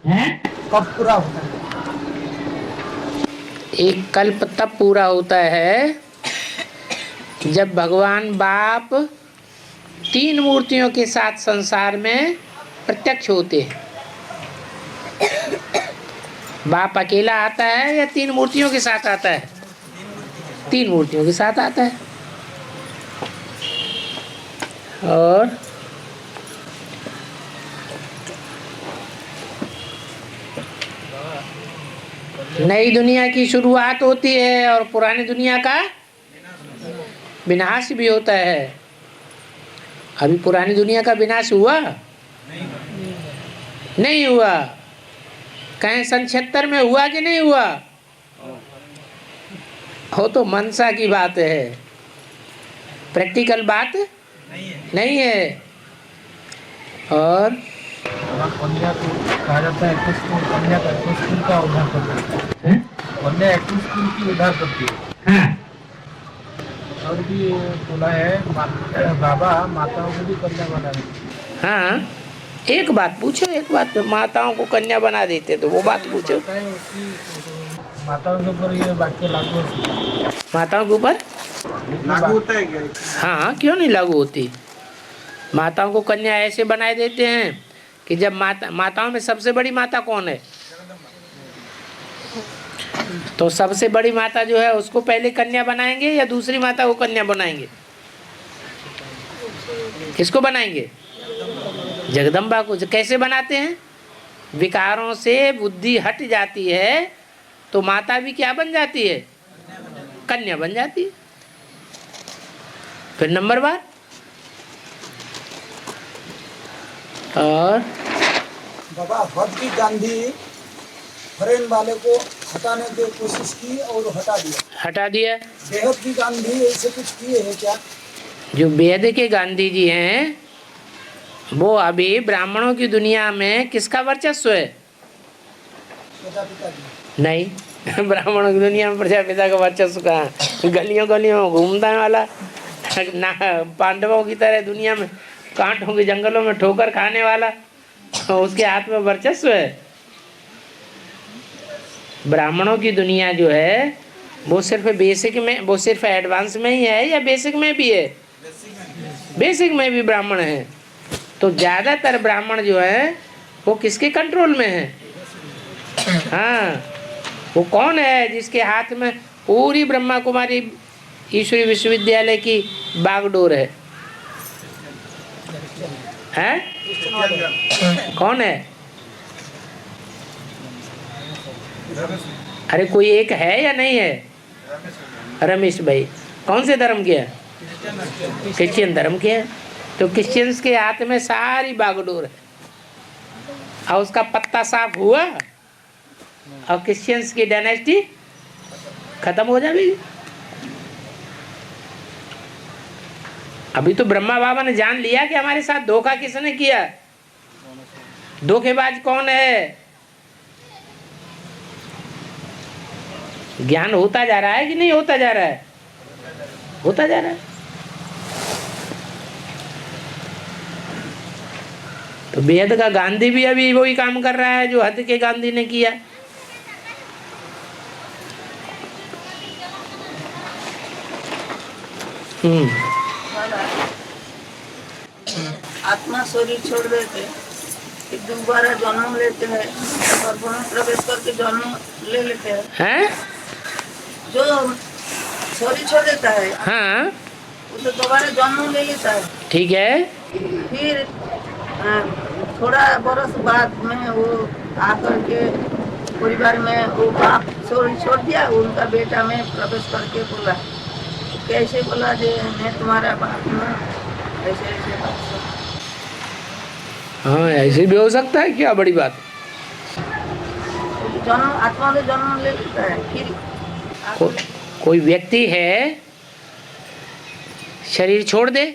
है? कब पूरा होता है? एक कल्प तब पूरा होता है जब भगवान बाप 3 मूर्तियों के साथ संसार में प्रत्यक्ष होते हैं। बाप अकेला आता है या 3 मूर्तियों के साथ आता है? 3 मूर्तियों के साथ आता है। और नई दुनिया की शुरुआत होती है और पुरानी दुनिया का विनाश भी होता है। अभी पुरानी दुनिया का विनाश हुआ? नहीं हुआ। कहें सन 76 में हुआ कि नहीं हुआ? हो तो मनसा की बात है, प्रैक्टिकल बात नहीं है। और कन्या को कहा जाता है कन्या का स्कूल का उद्धार करती है। कन्या स्कूल की उद्धार करती है। और भी बोला है बाबा माताओं को भी कन्या बना देते। हाँ, एक बात पूछो, एक बात। माताओं को कन्या बना देते तो वो बात पूछो। माताओं के ऊपर ये वाक्य लागू होती है। माताओं के ऊपर लागू होता है क्या? हाँ, क्यों नहीं लागू होती। माताओं को कन्या ऐसे बनाए देते हैं कि जब माताओं में सबसे बड़ी माता कौन है? तो सबसे बड़ी माता जो है उसको पहले कन्या बनाएंगे या दूसरी माता को कन्या बनाएंगे? किसको बनाएंगे? जगदम्बा को। कैसे बनाते हैं? विकारों से बुद्धि हट जाती है तो माता भी क्या बन जाती है? कन्या बन जाती है। फिर नंबर बार। और बाबा भक्ति गांधी फरेन वाले को हटाने की कोशिश की और हटा दिया। बेहद की गांधी ऐसे कुछ किए हैं क्या? जो वेद के गांधी जी हैं वो अभी ब्राह्मणों की दुनिया में किसका वर्चस्व है? प्रजापिता जी। नहीं, ब्राह्मणों की दुनिया में प्रजापिता का वर्चस्व कहाँ? गलियों गलियों में घूमने वाला ना, पांडवों की तरह दुनिया में कांटों के जंगलों में ठोकर खाने वाला, उसके हाथ में वर्चस्व है। ब्राह्मणों की दुनिया जो है वो सिर्फ बेसिक में, वो सिर्फ एडवांस में ही है या बेसिक में भी है? बेसिक में भी ब्राह्मण है। तो ज़्यादातर ब्राह्मण जो है वो किसके कंट्रोल में है? हाँ, वो कौन है जिसके हाथ में पूरी ब्रह्मा कुमारी ईश्वरी विश्वविद्यालय की बागडोर है? हैं? कौन है? अरे कोई एक है या नहीं है? रमेश भाई। कौन से धर्म के है? क्रिश्चियन धर्म के है। तो क्रिश्चियंस के हाथ में सारी बागडोर है और उसका पत्ता साफ हुआ और क्रिश्चियंस की डायनेस्टी खत्म हो जाएगी। अभी तो ब्रह्मा बाबा ने जान लिया कि हमारे साथ धोखा किसने किया। धोखेबाज कौन है? ज्ञान होता जा रहा है कि नहीं होता जा रहा है? होता जा रहा है। तो बेहद का गांधी भी अभी वही काम कर रहा है जो हद के गांधी ने किया। आत्मा शरीर छोड़ देते फिर दोबारा जन्म लेते हैं गर्भ में प्रवेश करके जन्म ले लेते हैं। हैं? जो शरीर छोड़ देता है हाँ वो तो दोबारा जन्म ले लेता है। ठीक है। फिर थोड़ा बरस बाद में वो आकर के परिवार में वो बाप छोड़ दिया, उनका बेटा में प्रवेश करके बोला, कैसे बोला जे मैं तुम्हारा बाप हूँ, ऐसे ऐसे बात सब। हाँ ऐसे भी हो सकता है, क्या बड़ी बात। जन्म आत्मा से जन्म ले लेता है। फिर कोई व्यक्ति है शरीर छोड़ दे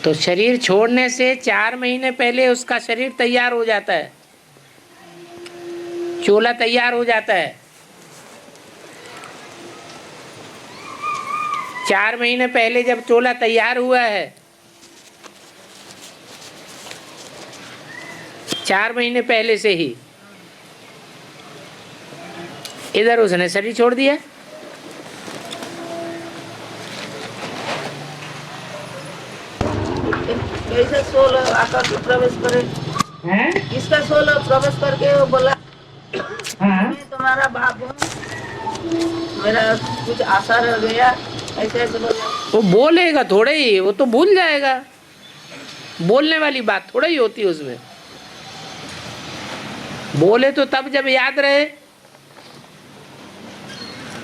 तो शरीर छोड़ने से 4 महीने पहले उसका शरीर तैयार हो जाता है, चोला तैयार हो जाता है। 4 महीने पहले जब चोला तैयार हुआ है, 4 महीने पहले से ही इधर उसने शरीर छोड़ दिया। कैसे सोल आकर के प्रवेश करे हैं? इसका सोल प्रवेश करके वो बोला हाँ? मैं तुम्हारा बाप हूँ, मेरा कुछ आशा रह गया, ऐसे ऐसे बोला। वो बोलेगा थोड़ा ही, वो तो भूल जाएगा। बोलने वाली बात थोड़ा ही होती है उसमें। बोले तो तब जब याद रहे।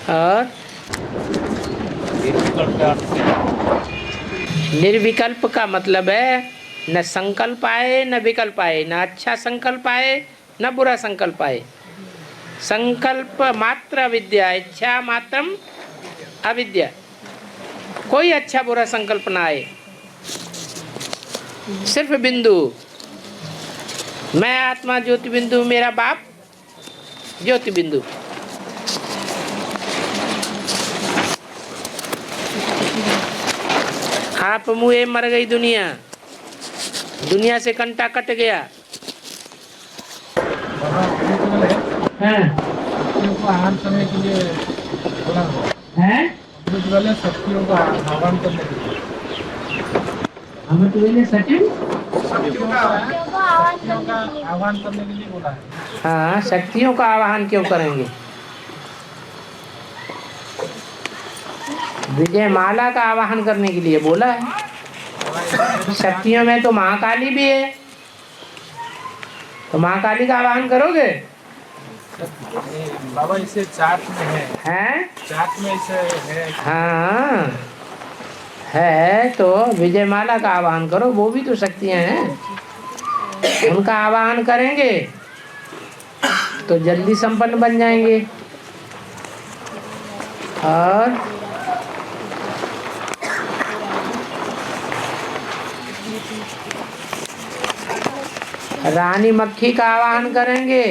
और निर्विकल्प का मतलब है न संकल्प आए न विकल्प आए, न अच्छा संकल्प आए न बुरा संकल्प आए। संकल्प मात्र अविद्या, इच्छा मात्रम अविद्या। कोई अच्छा बुरा संकल्प ना आए, सिर्फ बिंदु, मैं आत्मा ज्योति बिंदु, मेरा बाप ज्योति बिंदु। आप मुए मर गई दुनिया, दुनिया से कंटा कट गया। शक्तियों को आह्वान करने के लिए बोला है, शक्तियों को आह्वान करने के लिए हमें तो ये सचिन शक्तियों का आह्वान करने के लिए बोला है। हाँ, शक्तियों का आवाहन क्यों करेंगे? विजय माला का आवाहन करने के लिए बोला है। शक्तियों में तो महाकाली भी है, तो महाकाली का आवाहन करोगे? बाबा इसे चार्ट में हैं? चार्ट में इसे है। हाँ है, तो विजय माला का आवाहन करो, वो भी तो शक्तियां हैं। उनका आवाहन करेंगे तो जल्दी संपन्न बन जाएंगे। और रानी मक्खी का आवाहन करेंगे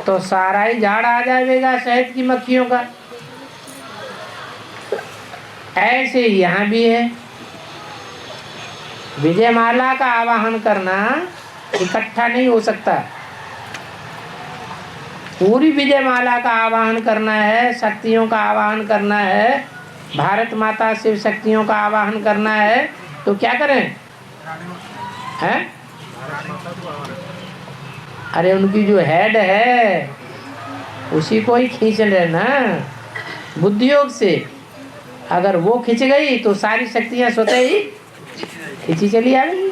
तो सारा ही झाड़ आ जाएगा शहद की मक्खियों का। ऐसे यहाँ भी है, विजय माला का आवाहन करना इकट्ठा नहीं हो सकता। पूरी विजय माला का आवाहन करना है, शक्तियों का आवाहन करना है, भारत माता शिव शक्तियों का आवाहन करना है, तो क्या करें? हैं? अरे उनकी जो हेड है उसी को ही खींच लेना बुद्धि योग से। अगर वो खिंच गई तो सारी शक्तियां स्वतः ही खींची चली आएंगी।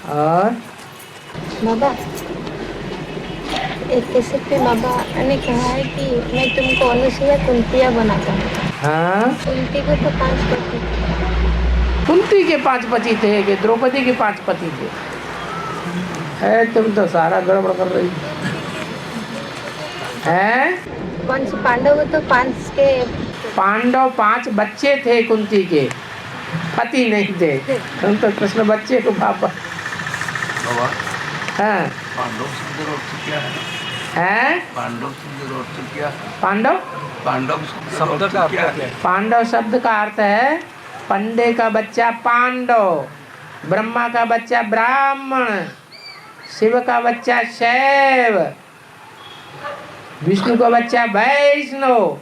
और बाबा, एक कैसेट पे बाबा ने कहा है कि मैं तुमको अनुसुईया कुंतिया बनाता हूँ। हाँ, कुंती को तो 5 पति, कुंती के 5 पति थे कि द्रौपदी के 5 पति थे? है, तुम तो सारा गड़बड़ कर रही है। पंच पांडव तो 5 के पांडव 5 बच्चे थे कुंती के, पति नहीं थे। तुम तो कृष्ण बच्चे को पापा। हाँ, पांडव शब्द का अर्थ क्या है? हैं? पांडव शब्द का अर्थ क्या है? पांडव पांडव शब्द का अर्थ क्या है? पांडव शब्द का अर्थ है पंडे का बच्चा पांडव, ब्रह्मा का बच्चा ब्राह्मण, शिव का बच्चा शैव। विष्णु का बच्चा वैष्णव,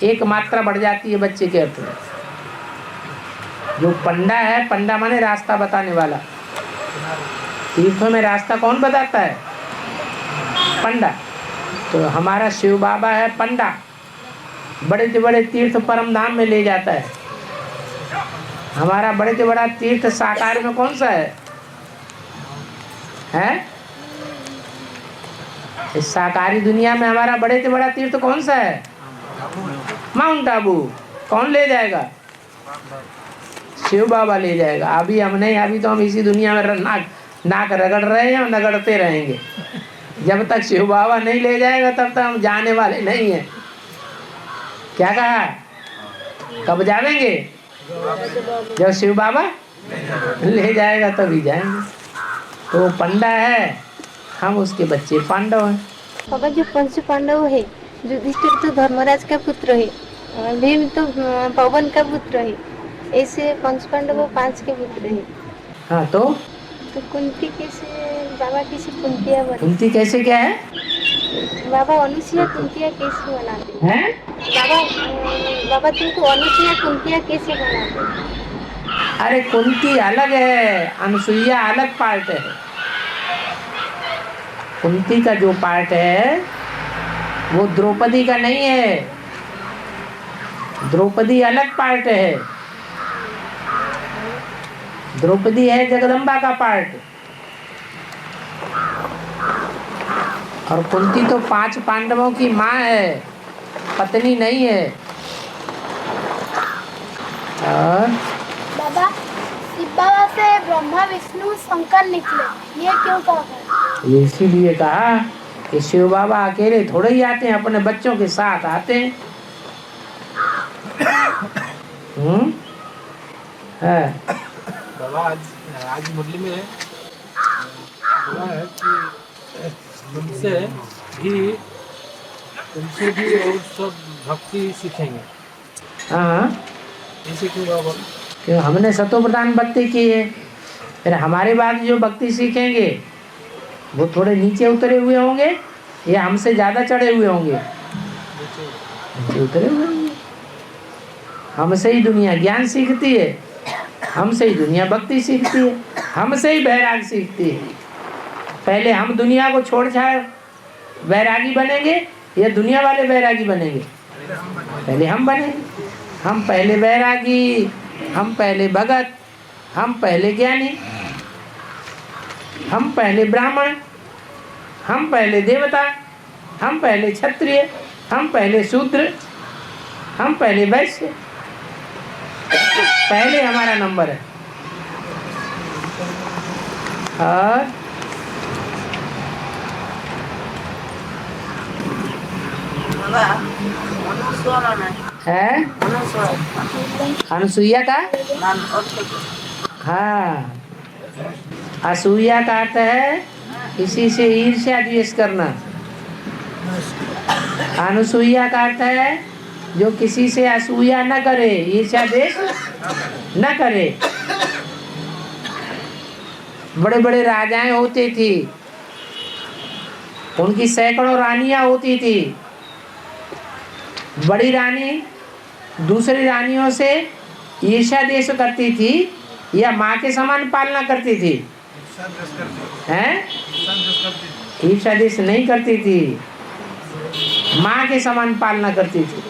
एक मात्रा बढ़ जाती है बच्चे के अर्थ में। जो पंडा है, पंडा माने रास्ता बताने वाला। तीर्थों में रास्ता कौन बताता है? पंडा। तो हमारा शिव बाबा है पंडा, बड़े से बड़े तीर्थ परम धाम में ले जाता है। हमारा बड़े से बड़ा तीर्थ साकार में कौन सा है? इस साकारी दुनिया में हमारा बड़े से बड़ा तीर्थ कौन सा है? माउंट आबू। कौन ले जाएगा? शिव बाबा ले जाएगा। अभी हम नहीं, अभी तो हम इसी दुनिया में नाक रगड़ रहे हैं और रगड़ते रहेंगे। जब तक शिव बाबा नहीं ले जाएगा तब तक हम जाने वाले नहीं हैं। क्या कहा? कब जाएंगे? जब शिव बाबा ले जाएगा तभी जाएंगे। तो पंडा है, हम उसके बच्चे पांडव हैं। बाबा जो पंच पांडव है, युधिष्ठिर तो धर्मराज का पुत्र है, भीम तो पवन का पुत्र है, ऐसे पंच पांडव 5 के पुत्र है। हाँ तो कुंती कैसे बाबा, किसी कुंतिया बने? कुंती कैसे क्या है? बाबा अनुसुईया कुंतिया कैसे बनाते हैं? बाबा तुमको अनुसुईया कुंतिया कैसे बनाते? अरे कुंती अलग है, अनुसुईया अलग पार्ट है। कुंती का जो पार्ट है वो द्रौपदी का नहीं है। द्रौपदी अलग पार्ट है। द्रौपदी है जगदम्बा का पार्ट, और कुंती तो 5 पांडवों की माँ है, पत्नी नहीं है। और बाबा, शिव बाबा से ब्रह्मा विष्णु शंकर निकले, ये क्यों कहा? ये इसीलिए कहा कि शिव बाबा अकेले थोड़े ही आते हैं, अपने बच्चों के साथ आते हैं। है बाबा आज मुरली में बोला है कि तुमसे भी और सब भक्ति सीखेंगे। हाँ, ऐसे क्यों बाबा? क्यों? हमने सतो प्रधान भक्ति की है, फिर हमारे बाद जो भक्ति सीखेंगे वो थोड़े नीचे उतरे हुए होंगे या हमसे ज्यादा चढ़े हुए होंगे? नीचे उतरे हुए होंगे। हमसे ही दुनिया ज्ञान सीखती है, हमसे ही दुनिया भक्ति सीखती है, हमसे ही वैराग सीखती है। पहले हम दुनिया को छोड़ छाड़ वैरागी बनेंगे या दुनिया वाले वैरागी बनेंगे? पहले हम बनेंगे। हम पहले वैरागी, हम पहले भगत, हम पहले ज्ञानी, हम पहले ब्राह्मण, हम पहले देवता, हम पहले क्षत्रिय, हम पहले शूद्र, हम पहले वैश्य। पहले हमारा नंबर है। और है अनुसुईया का, हाँ, असूया का अर्थ है किसी से ईर्ष्या द्वेष करना। अनुसुईया का अर्थ है जो किसी से असूया न करे, ईर्ष्या द्वेष न करे। बड़े बड़े राजाएं होते थी, उनकी सैकड़ों रानियां होती थी। बड़ी रानी दूसरी रानियों से ईर्ष्या द्वेष करती थी या माँ के समान पालना करती थी? हैं? ईर्ष्या द्वेष नहीं करती थी, माँ के समान पालना करती थी।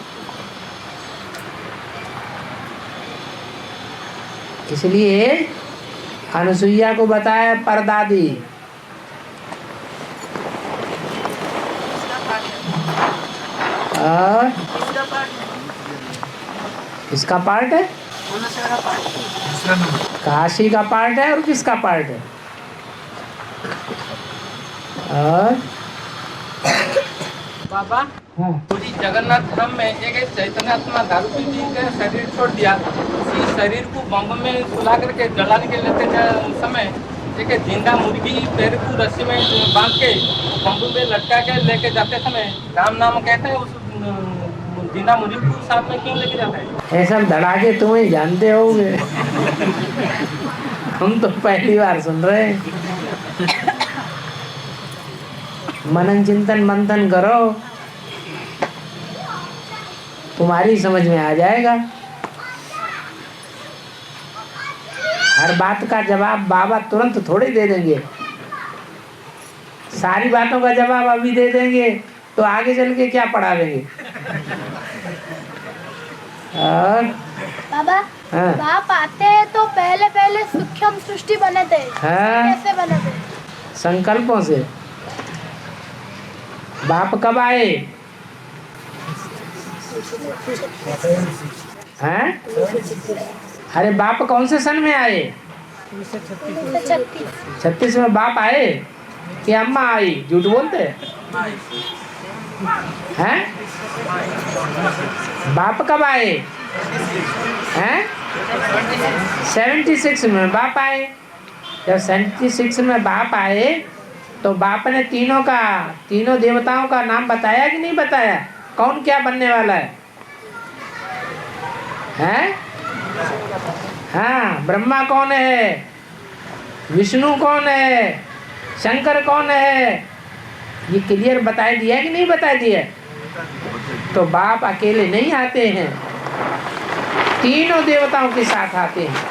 इसलिए अनुसुईया को बताया परदादी। और इसका पार्ट है, काशी का पार्ट है, और किसका पार्ट है? और बाबा, पूरी जगन्नाथ धाम में एक चैतन्यात्मा दारूपी जी का शरीर छोड़ दिया। इसी शरीर को बम में सुला करके जलाने के लेते समय एक जिंदा मुर्गी पैर को रस्सी में बांध के बम्बू में लटका के लेके जाते समय राम नाम कहते हैं। उस जिंदा मुर्गी को साथ में क्यों लेके जाते हैं? ऐसा धड़ाके तुम्हें जानते होंगे, हम तो पहली बार सुन रहे हैं। मनन चिंतन मंथन करो, तुम्हारी समझ में आ जाएगा। हर बात का जवाब बाबा तुरंत थोड़े दे देंगे। सारी बातों का जवाब अभी दे देंगे तो आगे चल के क्या पढ़ावेंगे। और बाबा, हाँ। बाप आते हैं तो पहले पहले सूक्ष्म सृष्टि बने थे। हाँ। कैसे बने थे? संकल्पों से। बाप कब आए हैं? अरे बाप कौन से सन में आए? 36 में बाप आए कि अम्मा आई? झूठ बोलते हैं? बाप कब आए हैं? 76 में बाप आए। जब 76 में बाप आए तो बाप ने तीनों देवताओं का नाम बताया कि नहीं बताया? कौन क्या बनने वाला है? हैं? हाँ, ब्रह्मा कौन है, विष्णु कौन है, शंकर कौन है, ये क्लियर बता दिया कि नहीं बता दिया? तो बाप अकेले नहीं आते हैं, तीनों देवताओं के साथ आते हैं।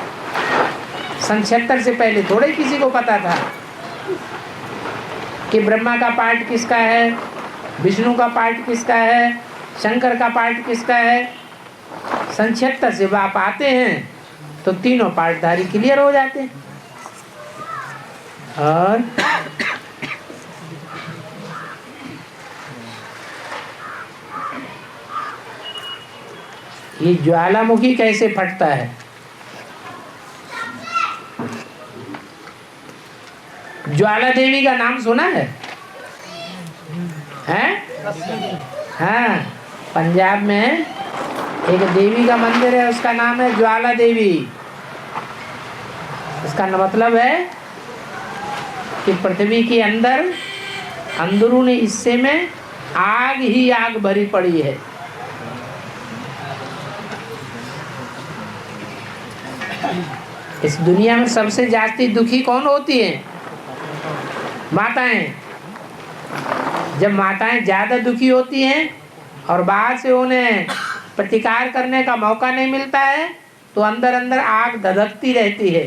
सन 76 से पहले थोड़े किसी को पता था कि ब्रह्मा का पार्ट किसका है, विष्णु का पार्ट किसका है, शंकर का पार्ट किसका है। सन 76 से बाप आते हैं तो तीनों पार्टधारी क्लियर हो जाते हैं। और ये ज्वालामुखी कैसे फटता है? ज्वाला देवी का नाम सुना है? हैं? हाँ, पंजाब में एक देवी का मंदिर है, उसका नाम है ज्वाला देवी। इसका मतलब है कि पृथ्वी के अंदर अंदरूनी हिस्से में आग ही आग भरी पड़ी है। इस दुनिया में सबसे जास्ती दुखी कौन होती हैं? माताएं। जब माताएं ज्यादा दुखी होती हैं और बाहर से उन्हें प्रतिकार करने का मौका नहीं मिलता है तो अंदर अंदर आग धधकती रहती है।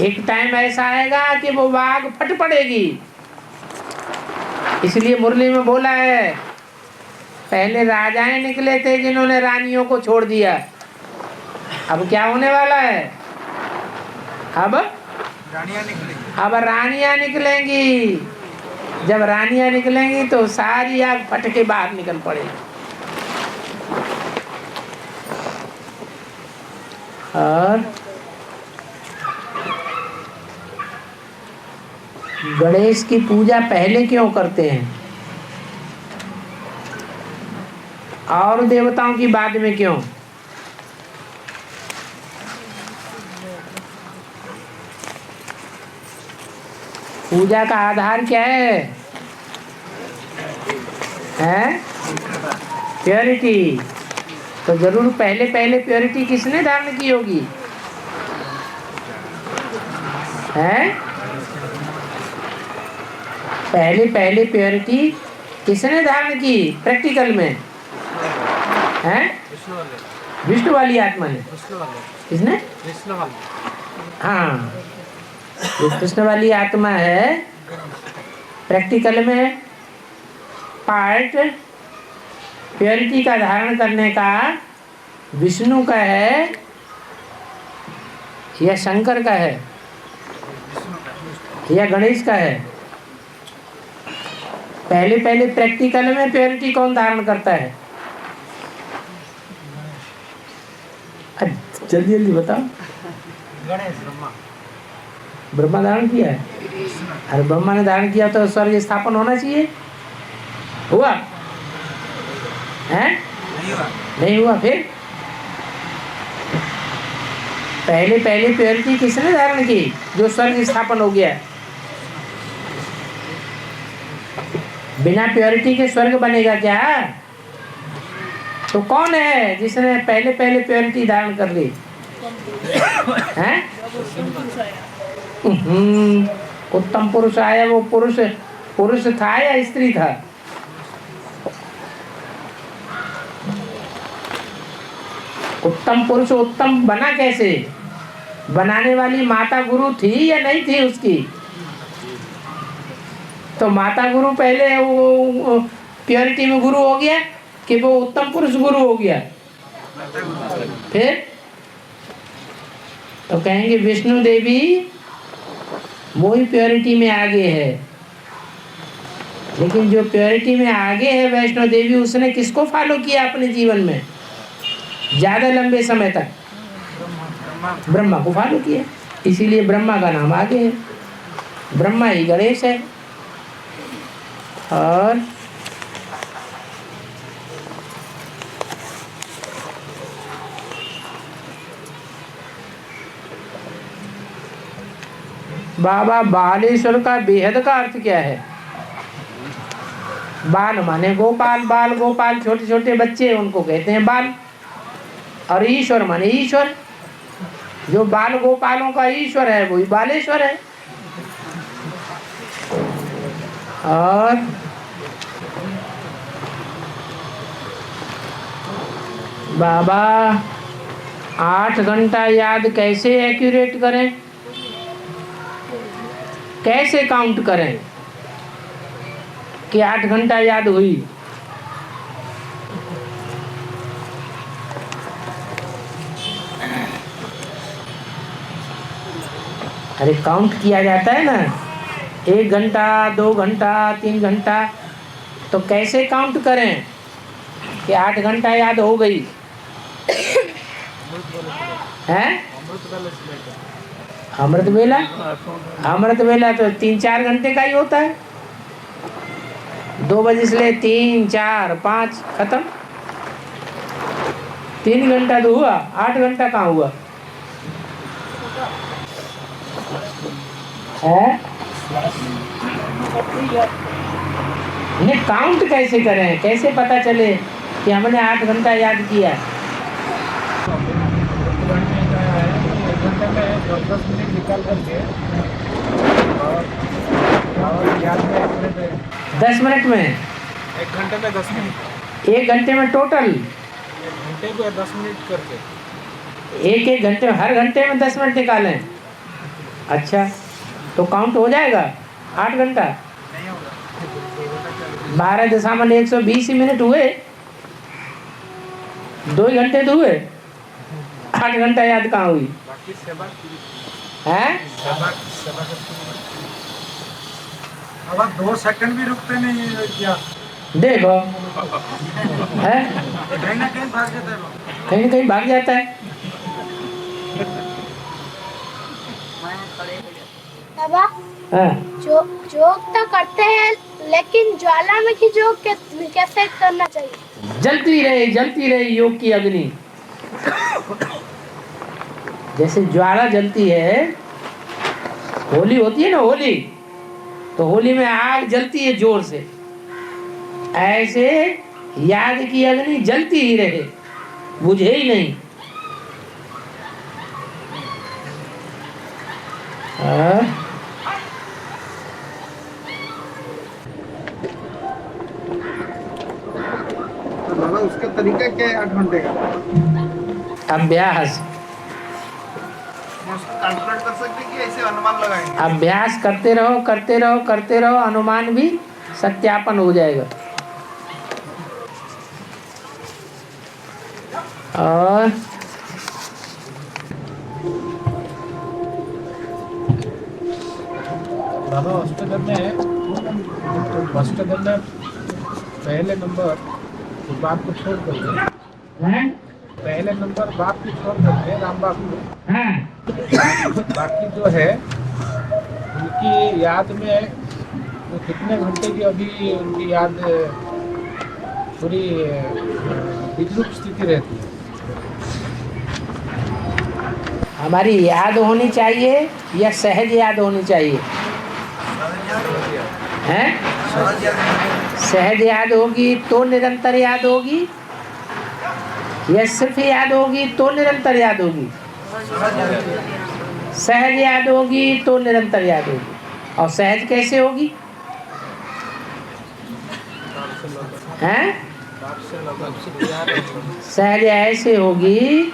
एक टाइम ऐसा आएगा कि वो आग फट पड़ेगी। इसलिए मुरली में बोला है, पहले राजाएं निकले थे जिन्होंने रानियों को छोड़ दिया। अब क्या होने वाला है? अब रानियां निकलेंगी। जब रानियां निकलेंगी तो सारी आग फट के बाहर निकल पड़ेगी। और गणेश की पूजा पहले क्यों करते हैं और देवताओं की बाद में क्यों? पूजा का आधार क्या है? हैं? प्योरिटी। तो जरूर पहले पहले प्योरिटी किसने धारण की होगी? हैं? पहले पहले प्योरिटी किसने धारण की प्रैक्टिकल में? हैं? विष्णु वाली आत्मा ने। किसने? हाँ, जो कृष्ण वाली आत्मा है प्रैक्टिकल में पार्ट प्योरिटी का धारण करने का विष्णु का है या शंकर का है या गणेश का है? पहले पहले प्रैक्टिकल में प्योरिटी कौन धारण करता है? जल्दी जल्दी बताओ। गणेश, ब्रह्मा धारण किया है। अरे ब्रह्मा ने धारण किया तो स्वर्ग स्थापन होना चाहिए। हुआ है? नहीं हुआ। फिर पहले पहले प्योरिटी किसने धारण की जो स्वर्ग स्थापन हो गया? बिना प्योरिटी के स्वर्ग बनेगा क्या? तो कौन है जिसने पहले पहले प्योरिटी धारण कर ली? हैं? उत्तम पुरुष आया। वो पुरुष था या स्त्री था? उत्तम पुरुष उत्तम बना कैसे? बनाने वाली माता गुरु थी या नहीं थी उसकी? तो माता गुरु पहले वो प्योरिटी में गुरु हो गया कि वो उत्तम पुरुष गुरु हो गया? फिर तो कहेंगे विष्णु देवी वो ही प्योरिटी में आगे है। लेकिन जो प्योरिटी में आगे है वैष्णो देवी, उसने किसको फॉलो किया अपने जीवन में ज्यादा लंबे समय तक? ब्रह्मा को फॉलो किया, इसीलिए ब्रह्मा का नाम आगे है। ब्रह्मा ही गणेश है। और बाबा बालेश्वर का बेहद का अर्थ क्या है? बाल माने गोपाल, बाल गोपाल छोटे छोटे बच्चे उनको कहते हैं बाल। और ईश्वर माने ईश्वर, जो बाल गोपालों का ईश्वर है वही बालेश्वर है। और बाबा 8 घंटा याद कैसे एक्यूरेट करें, कैसे काउंट करें कि 8 घंटा याद हुई? अरे काउंट किया जाता है ना, 1 घंटा 2 घंटा 3 घंटा, तो कैसे काउंट करें कि 8 घंटा याद हो गई? हैं? अमृत वेला, अमृत वेला तो 3-4 घंटे का ही होता है। 2 बजे से ले 3, 4, 5 खत्म। 3 घंटा तो हुआ, 8 घंटा कहाँ हुआ है? नहीं, काउंट कैसे करें, कैसे पता चले कि हमने 8 घंटा याद किया? 10 मिनट निकाल करके और याद में 1 मिनट 10 मिनट में, 1 घंटे में 10 मिनट, 1 घंटे में टोटल 1 घंटे को 10 मिनट करके, एक घंटे में, हर घंटे में 10 मिनट निकालें। अच्छा, तो काउंट हो जाएगा 8 घंटा? 12 दशामलव 120 ही मिनट हुए, 2 घंटे तो हुए, 8 घंटा याद कहाँ हुई बाकी सेवा है? अब आप 2 सेकंड भी रुकते नहीं क्या? देखो है, कहीं ना कहीं भाग जाता है, कहीं ना कहीं भाग जाता है। बाबा हाँ, जोग तो करते हैं, लेकिन ज्वालामुखी जोग कैसे करना चाहिए? जलती रहे योग की अग्नि। जैसे ज्वाला जलती है, होली होती है ना, होली तो होली में आग जलती है जोर से, ऐसे याद की अग्नि जलती ही रहे, बुझे ही नहीं। बाबा उसका तरीका क्या है 8 घंटे का? अभ्यास, कैलकुलेट कर सकते हैं कि ऐसे अनुमान लगाएंगे? अभ्यास करते रहो, अनुमान भी सत्यापन हो जाएगा। और बाबा हॉस्पिटल में पहले नंबर तो बाप को छोड़ करके, पहले नंबर बाप को छोड़ करके राम बाप को, बाकी जो है उनकी याद में वो कितने घंटे की अभी उनकी याद पूरी विद्रुप स्थिति रहती है? हमारी याद होनी चाहिए या सहज याद होनी चाहिए? हैं? सहज याद होगी तो निरंतर याद होगी, या सिर्फ याद होगी तो निरंतर याद होगी? सहज याद होगी तो निरंतर याद होगी। और सहज कैसे होगी? हैं? सहज ऐसे होगी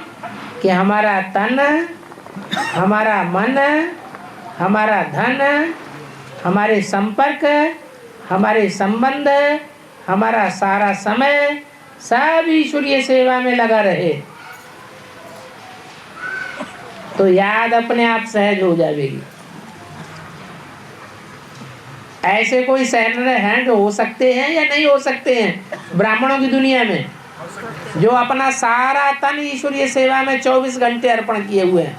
कि हमारा तन, हमारा मन, हमारा धन, हमारे संपर्क, हमारे संबंध, हमारा सारा समय सब ईश्वरीय सेवा में लगा रहे, तो याद अपने आप सहज हो जाएगी। ऐसे कोई सैनर हैं जो हो सकते हैं या नहीं हो सकते हैं ब्राह्मणों की दुनिया में, जो अपना सारा तन ईश्वरीय सेवा में 24 घंटे अर्पण किए हुए हैं।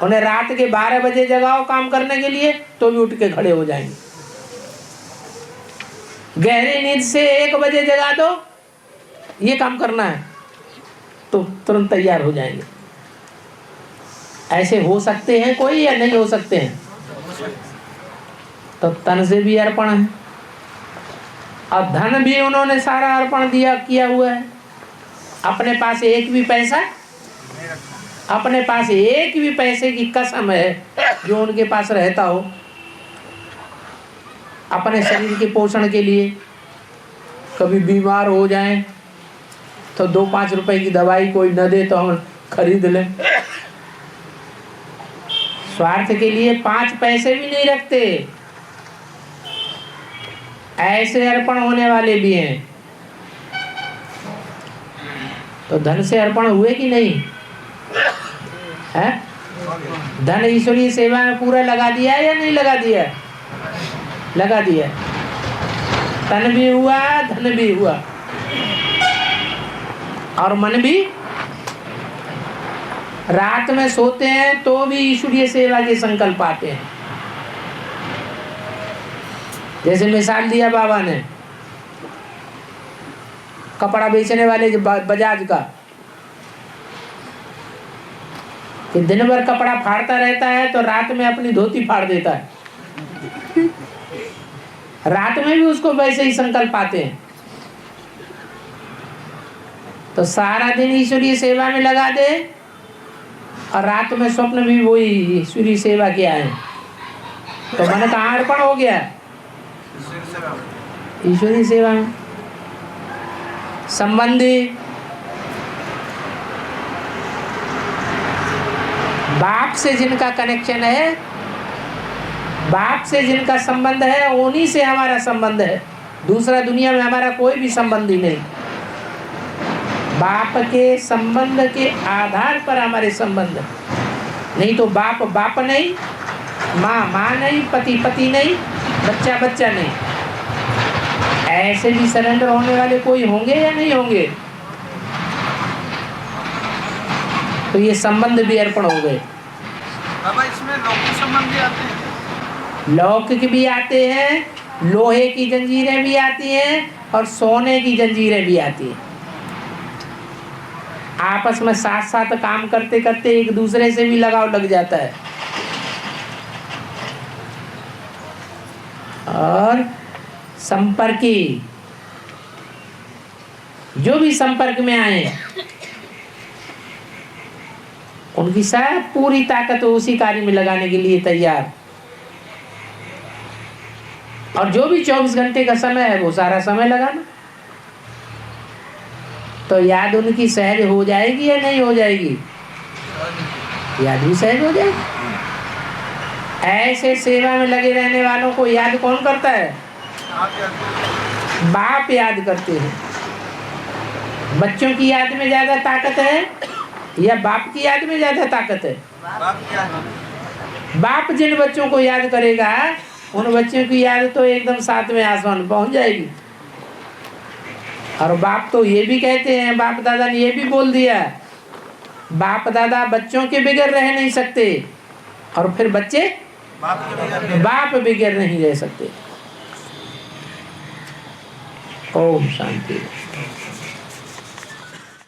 उन्हें रात के 12 बजे जगाओ काम करने के लिए तो भी उठ के खड़े हो जाएंगे। गहरी नींद से 1 बजे जगा दो, ये काम करना है, तो तुरंत तैयार हो जाएंगे। ऐसे हो सकते हैं कोई या नहीं हो सकते हैं? तो तन से भी अर्पण है और धन भी उन्होंने सारा अर्पण किया हुआ है। अपने पास एक भी पैसा, अपने पास एक भी पैसे की कसम है जो उनके पास रहता हो अपने शरीर के पोषण के लिए। कभी बीमार हो जाएं तो 2-5 रुपए की दवाई कोई न दे तो हम खरीद लें। स्वार्थ के लिए 5 पैसे भी नहीं रखते। ऐसे अर्पण होने वाले भी हैं। तो धन से अर्पण हुए कि नहीं है? धन ईश्वरीय सेवा में पूरा लगा दिया या नहीं लगा दिया? लगा दिया। तन भी हुआ, धन भी हुआ और मन भी। रात में सोते हैं तो भी ईश्वरीय सेवा के संकल्प आते हैं। जैसे मिसाल दिया बाबा ने कपड़ा बेचने वाले बजाज का, कि दिन भर कपड़ा फाड़ता रहता है तो रात में अपनी धोती फाड़ देता है। रात में भी उसको वैसे ही संकल्प आते हैं। तो सारा दिन ईश्वरीय सेवा में लगा दे और रात में स्वप्न भी वही ईश्वरीय सेवा किया है, तो मन कहाँ अर्पण हो गया? ईश्वरीय सेवा में। संबंधी बाप से जिनका कनेक्शन है, बाप से जिनका संबंध है, उन्हीं से हमारा संबंध है। दूसरा दुनिया में हमारा कोई भी संबंधी नहीं। बाप के संबंध के आधार पर हमारे संबंध, नहीं तो बाप बाप नहीं, माँ माँ नहीं, पति पति नहीं, बच्चा बच्चा नहीं। ऐसे भी सरेंडर होने वाले कोई होंगे या नहीं होंगे? तो ये संबंध भी अर्पण हो गए। बाबा इसमें लौकिक संबंध भी आते हैं? लौकिक भी आते हैं, लोहे की जंजीरें भी आती हैं और सोने की जंजीरें भी आती हैं। आपस में साथ साथ काम करते करते एक दूसरे से भी लगाव लग जाता है। और संपर्की, जो भी संपर्क में आए उनकी सब पूरी ताकत उसी कार्य में लगाने के लिए तैयार। और जो भी 24 घंटे का समय है वो सारा समय लगाना। तो याद उनकी सहज हो जाएगी या नहीं हो जाएगी? याद भी सहज हो जाएगी। ऐसे सेवा में लगे रहने वालों को याद कौन करता है? बाप याद करते हैं। बच्चों की याद में ज्यादा ताकत है या बाप की याद में ज्यादा ताकत है? बाप जिन बच्चों को याद करेगा उन बच्चों की याद तो एकदम 7वें आसमान पहुंच जाएगी। और बाप तो ये भी कहते हैं, बाप दादा ने ये भी बोल दिया, बाप दादा बच्चों के बगैर रह नहीं सकते और फिर बच्चे बाप बगैर नहीं रह सकते। ओम शांति।